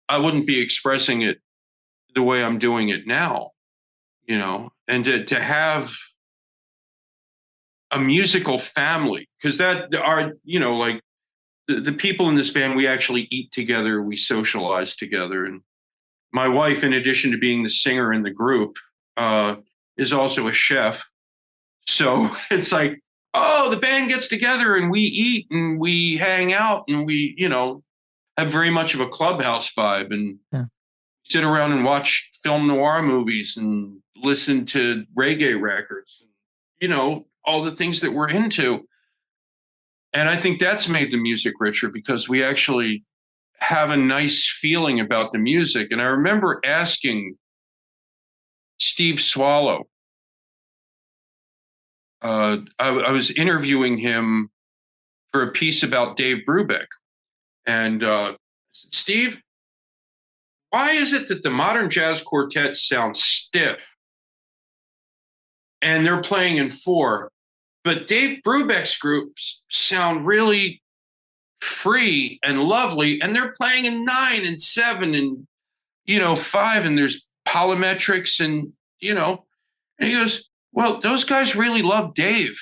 [SPEAKER 2] I wouldn't be expressing it the way I'm doing it now, and to have a musical family, because that are, like the people in this band, we actually eat together, we socialize together. And my wife, in addition to being the singer in the group, is also a chef. So it's like, oh, the band gets together and we eat and we hang out and we, have very much of a clubhouse vibe and sit around and watch film noir movies and listen to reggae records, all the things that we're into. And I think that's made the music richer because we actually have a nice feeling about the music. And I remember asking Steve Swallow, I was interviewing him for a piece about Dave Brubeck. And I said, Steve, why is it that the modern jazz quartets sound stiff and they're playing in 4, but Dave Brubeck's groups sound really free and lovely, and they're playing in 9 and 7 and 5, and there's polymetrics and and he goes, well, those guys really love Dave.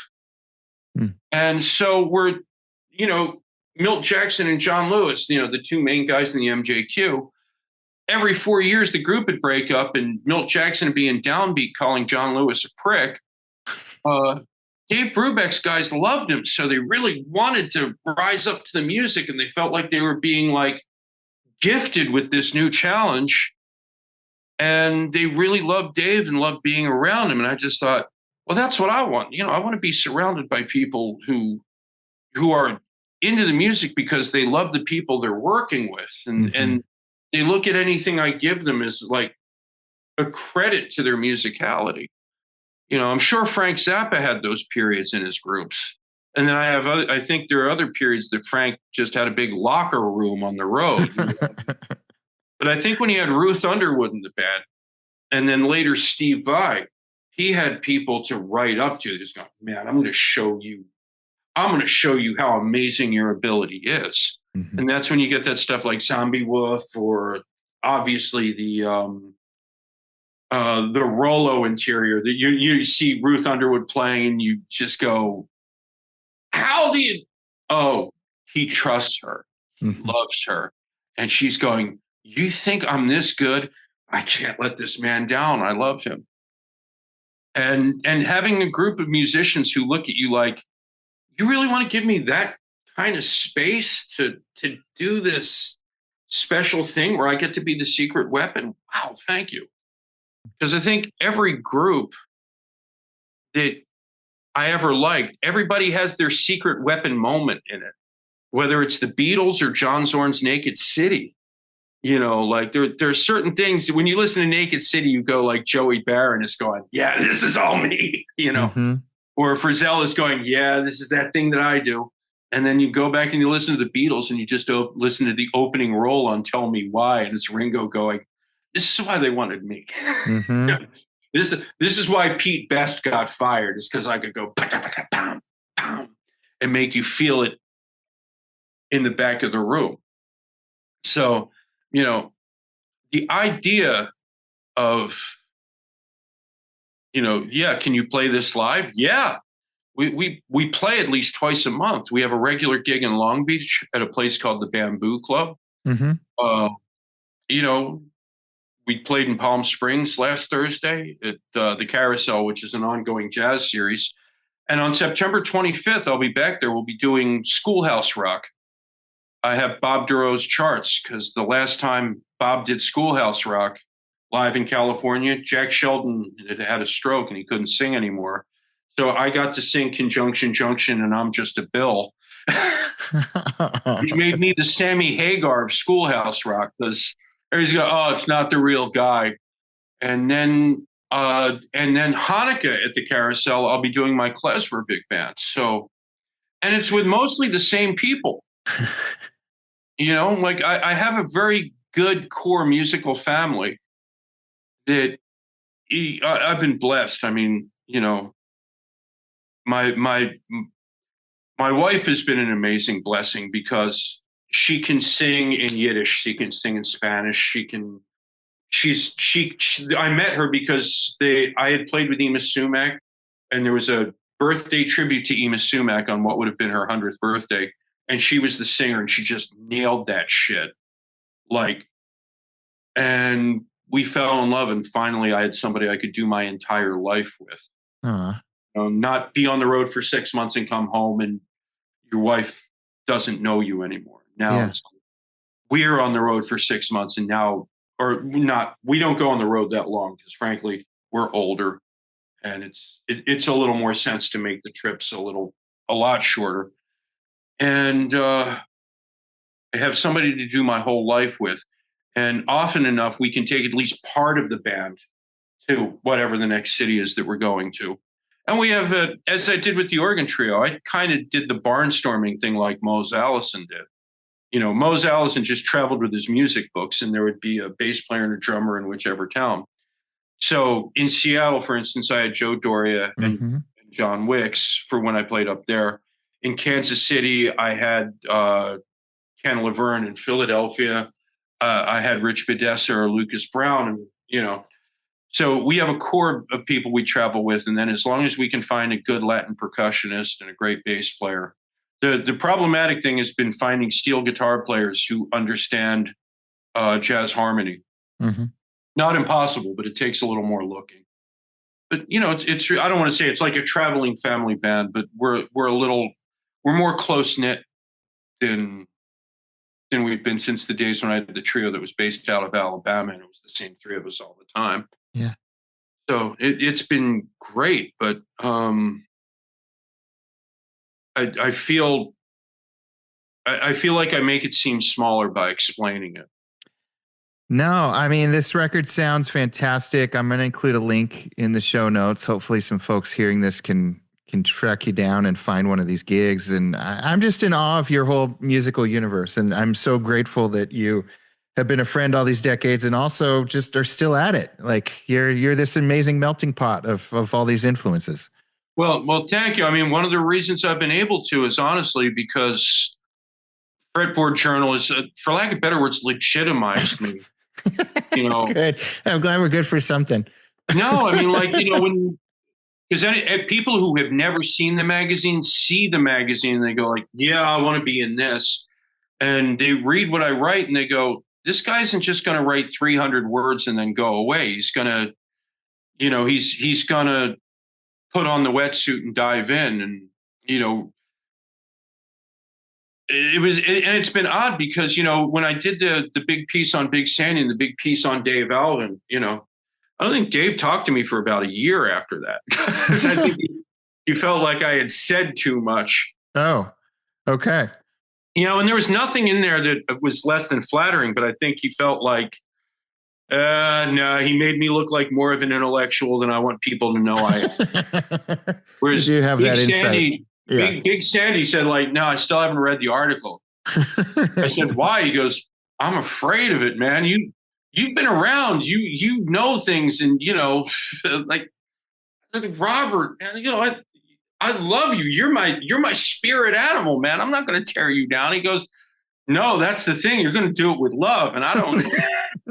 [SPEAKER 2] And so we're Milt Jackson and John Lewis, the two main guys in the MJQ. Every 4 years the group would break up and Milt Jackson would be in downbeat calling John Lewis a prick. Dave Brubeck's guys loved him, so they really wanted to rise up to the music, and they felt like they were being like gifted with this new challenge, and they really loved Dave and loved being around him. And I just thought, well, that's what I want. I want to be surrounded by people who are into the music because they love the people they're working with, and they look at anything I give them as like a credit to their musicality. I'm sure Frank Zappa had those periods in his groups. And then I think there are other periods that Frank just had a big locker room on the road. But I think when he had Ruth Underwood in the band, and then later Steve Vai, he had people to write up to. He's going, man, I'm going to show you how amazing your ability is. And that's when you get that stuff like Zombie Wolf, or obviously the Rollo interior that you see Ruth Underwood playing and you just go, he trusts her, loves her. And she's going, you think I'm this good? I can't let this man down. I love him. And having a group of musicians who look at you like, you really want to give me that kind of space to do this special thing where I get to be the secret weapon? Wow, thank you. Because I think every group that I ever liked, everybody has their secret weapon moment in it, whether it's the Beatles or John Zorn's Naked City. Like there are certain things when you listen to Naked City, you go like Joey Barron is going, yeah, this is all me, or Frizzell is going, yeah, this is that thing that I do. And then you go back and you listen to the Beatles and you just listen to the opening roll on Tell Me Why. And it's Ringo going, this is why they wanted me. This is why Pete Best got fired, is because I could go pow, pow, and make you feel it in the back of the room. So, the idea of, can you play this live? Yeah. We play at least twice a month. We have a regular gig in Long Beach at a place called the Bamboo Club. We played in Palm Springs last Thursday at the Carousel, which is an ongoing jazz series. And on September 25th, I'll be back there. We'll be doing Schoolhouse Rock. I have Bob Duro's charts because the last time Bob did Schoolhouse Rock live in California. Jack Sheldon had a stroke and he couldn't sing anymore. So I got to sing Conjunction Junction and I'm Just a Bill. He made me the Sammy Hagar of Schoolhouse Rock because everybody's go, oh, it's not the real guy. And then Hanukkah at the Carousel, I'll be doing my Klezmer big band. So, and it's with mostly the same people. Like I have a very good core musical family that I've been blessed. I mean, my wife has been an amazing blessing because she can sing in Yiddish, she can sing in Spanish, I met her because I had played with Ema Sumac, and there was a birthday tribute to Ema Sumac on what would have been her 100th birthday, and she was the singer, and she just nailed that shit. And we fell in love, and finally I had somebody I could do my entire life with. Not be on the road for 6 months and come home and your wife doesn't know you anymore. Now we're on the road for 6 months and now, or not, we don't go on the road that long because frankly, we're older and it's a little more sense to make the trips a lot shorter. And I have somebody to do my whole life with. And often enough, we can take at least part of the band to whatever the next city is that we're going to. And we have, as I did with the organ trio, I kind of did the barnstorming thing like Mose Allison did. Mose Allison just traveled with his music books and there would be a bass player and a drummer in whichever town. So in Seattle, for instance, I had Joe Doria and John Wicks for when I played up there. In Kansas City, I had Ken Laverne. In Philadelphia, I had Rich Bedessa or Lucas Brown. And, so we have a core of people we travel with. And then as long as we can find a good Latin percussionist and a great bass player, the problematic thing has been finding steel guitar players who understand jazz harmony. Not impossible, but it takes a little more looking. But, it's I don't want to say it's like a traveling family band, but we're more close knit than we've been since the days when I had the trio that was based out of Alabama, and it was the same three of us all the time.
[SPEAKER 1] Yeah.
[SPEAKER 2] So it's been great, but I feel like I make it seem smaller by explaining it.
[SPEAKER 1] No, I mean, this record sounds fantastic. I'm going to include a link in the show notes. Hopefully some folks hearing this can track you down and find one of these gigs. And I'm just in awe of your whole musical universe. And I'm so grateful that you have been a friend all these decades and also just are still at it. Like you're this amazing melting pot of all these influences.
[SPEAKER 2] Well, thank you. I mean, one of the reasons I've been able to is honestly because Fretboard Journal is, for lack of better words, legitimized me.
[SPEAKER 1] Good. I'm glad we're good for something.
[SPEAKER 2] No, I mean, because people who have never seen the magazine see the magazine and they go like, yeah, I want to be in this. And they read what I write and they go, this guy isn't just going to write 300 words and then go away. He's going to, he's going to put on the wetsuit and dive in. And, it's been odd because, when I did the big piece on Big Sandy and the big piece on Dave Alvin, I don't think Dave talked to me for about a year after that. I think he felt like I had said too much.
[SPEAKER 1] Oh, okay.
[SPEAKER 2] And there was nothing in there that was less than flattering, but I think he felt like, no, he made me look like more of an intellectual than I want people to know I am. Whereas
[SPEAKER 1] you do have that insight.
[SPEAKER 2] Big Sandy said like, no, I still haven't read the article. I said, why? He goes, I'm afraid of it, man. You've been around, you know things. And, like Robert, man, I love you. You're my spirit animal, man. I'm not going to tear you down. He goes, no, that's the thing. You're going to do it with love. And I don't,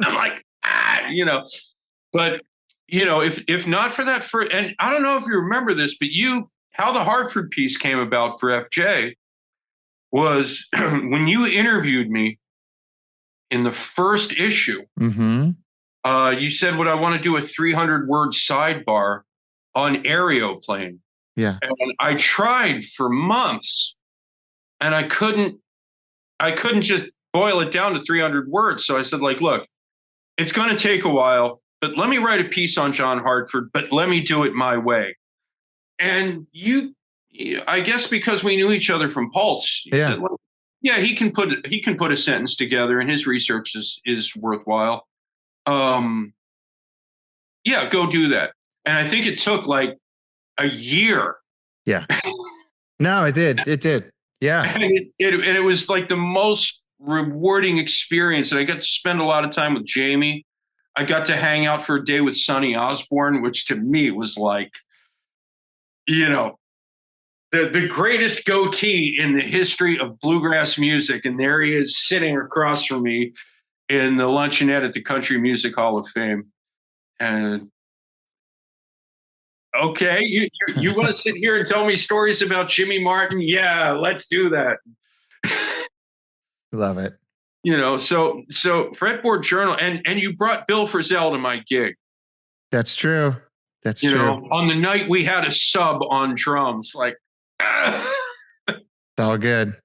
[SPEAKER 2] I'm like, but if not for that, and I don't know if you remember this, but how the Hartford piece came about for FJ was when you interviewed me in the first issue, you said, would I want to do a 300-word sidebar on aeroplane?
[SPEAKER 1] Yeah.
[SPEAKER 2] And I tried for months and I couldn't just boil it down to 300 words. So I said, like, look, it's going to take a while. but let me write a piece on John Hartford, but let me do it my way. And I guess because we knew each other from Pulse,
[SPEAKER 1] Yeah.
[SPEAKER 2] said, yeah, he can put a sentence together, and his research is worthwhile. Yeah, go do that. And I think it took like a year.
[SPEAKER 1] Yeah. No, it did. It did. Yeah.
[SPEAKER 2] And it was like the most rewarding experience. And I got to spend a lot of time with Jamie. I got to hang out for a day with Sonny Osborne, which to me was like, the greatest goatee in the history of bluegrass music. And there he is sitting across from me in the luncheonette at the Country Music Hall of Fame. And okay, you want to sit here and tell me stories about Jimmy Martin? Yeah, let's do that.
[SPEAKER 1] Love it.
[SPEAKER 2] So Fretboard Journal, and you brought Bill Frisell to my gig.
[SPEAKER 1] That's true. That's true.
[SPEAKER 2] On the night we had a sub on drums, like,
[SPEAKER 1] it's all good.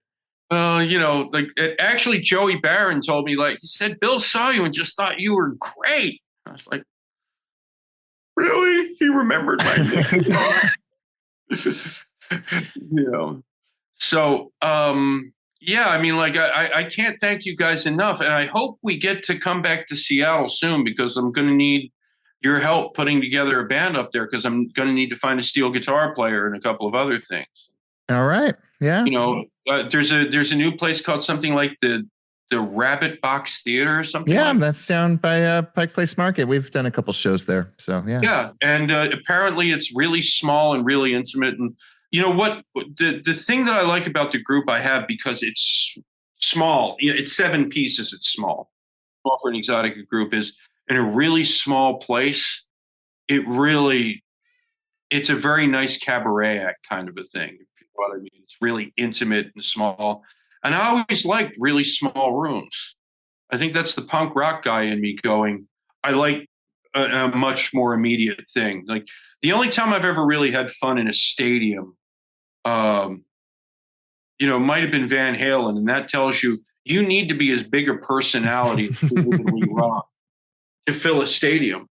[SPEAKER 2] Actually Joey Barron told me, like, he said, Bill saw you and just thought you were great. I was like, really? He remembered my name. So, yeah, I mean, like, I can't thank you guys enough. And I hope we get to come back to Seattle soon, because I'm going to need your help putting together a band up there, because I'm going to need to find a steel guitar player and a couple of other things.
[SPEAKER 1] All right. Yeah.
[SPEAKER 2] There's a new place called something like the Rabbit Box Theater or something.
[SPEAKER 1] Yeah,
[SPEAKER 2] like
[SPEAKER 1] that's down by Pike Place Market. We've done a couple shows there. So, yeah.
[SPEAKER 2] Yeah. And apparently it's really small and really intimate. And you know what? The thing that I like about the group I have, because it's small, it's 7 pieces, it's small. Small for an exotic group, is in a really small place. It's a very nice cabaret act kind of a thing. If you know what I mean. It's really intimate and small. And I always liked really small rooms. I think that's the punk rock guy in me going, I like a much more immediate thing. Like, the only time I've ever really had fun in a stadium, might have been Van Halen. And that tells you need to be as big a personality as Lee Roth to fill a stadium,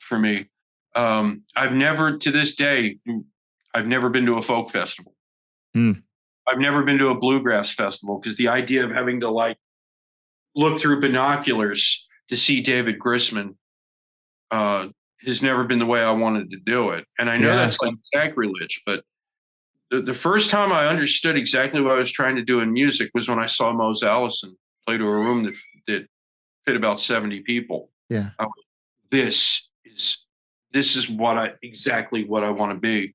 [SPEAKER 2] for me. I've never been to a folk festival. I've never been to a bluegrass festival, because the idea of having to like look through binoculars to see David Grisman has never been the way I wanted to do it. And I know that's like sacrilege, but the first time I understood exactly what I was trying to do in music was when I saw Mose Allison play to a room that fit about 70 people.
[SPEAKER 1] Yeah.
[SPEAKER 2] This is exactly what I want to be,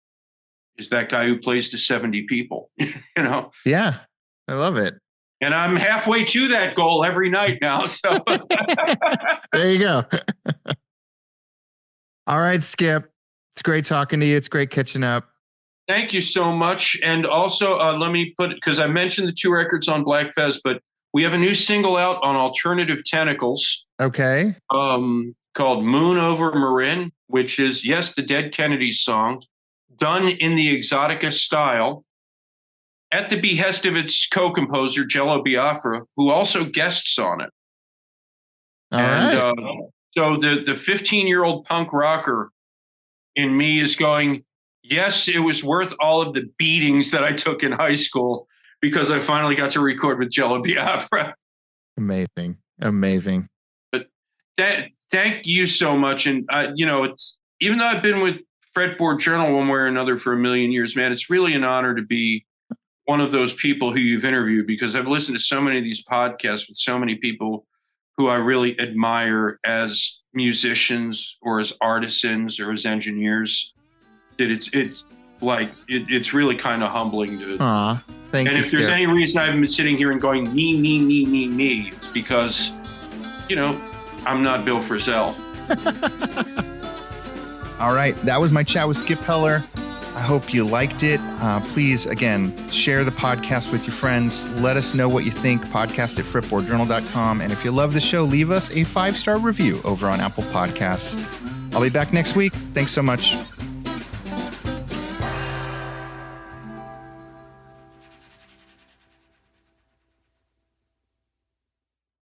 [SPEAKER 2] is that guy who plays to 70 people,
[SPEAKER 1] Yeah. I love it.
[SPEAKER 2] And I'm halfway to that goal every night now. So
[SPEAKER 1] there you go. All right, Skip. It's great talking to you. It's great catching up.
[SPEAKER 2] Thank you so much. And also, let me because I mentioned the 2 records on Black Fez, but we have a new single out on Alternative Tentacles.
[SPEAKER 1] Okay.
[SPEAKER 2] Called Moon Over Marin, which is, yes, the Dead Kennedys song, done in the Exotica style, at the behest of its co-composer, Jello Biafra, who also guests on it.
[SPEAKER 1] All right.
[SPEAKER 2] So the 15-year-old punk rocker in me is going, yes, it was worth all of the beatings that I took in high school, because I finally got to record with Jello Biafra.
[SPEAKER 1] Amazing.
[SPEAKER 2] But thank you so much. And, it's, even though I've been with Fretboard Journal one way or another for a million years, man, it's really an honor to be one of those people who you've interviewed, because I've listened to so many of these podcasts with so many people who I really admire as musicians or as artisans or as engineers, that it's really kind of humbling to.
[SPEAKER 1] Thank you.
[SPEAKER 2] And if there's any reason I haven't been sitting here and going me, it's because, I'm not Bill Frisell.
[SPEAKER 1] All right. That was my chat with Skip Heller. I hope you liked it. Please, again, share the podcast with your friends. Let us know what you think. podcast@fretboardjournal.com. And if you love the show, leave us a 5-star review over on Apple Podcasts. I'll be back next week. Thanks so much.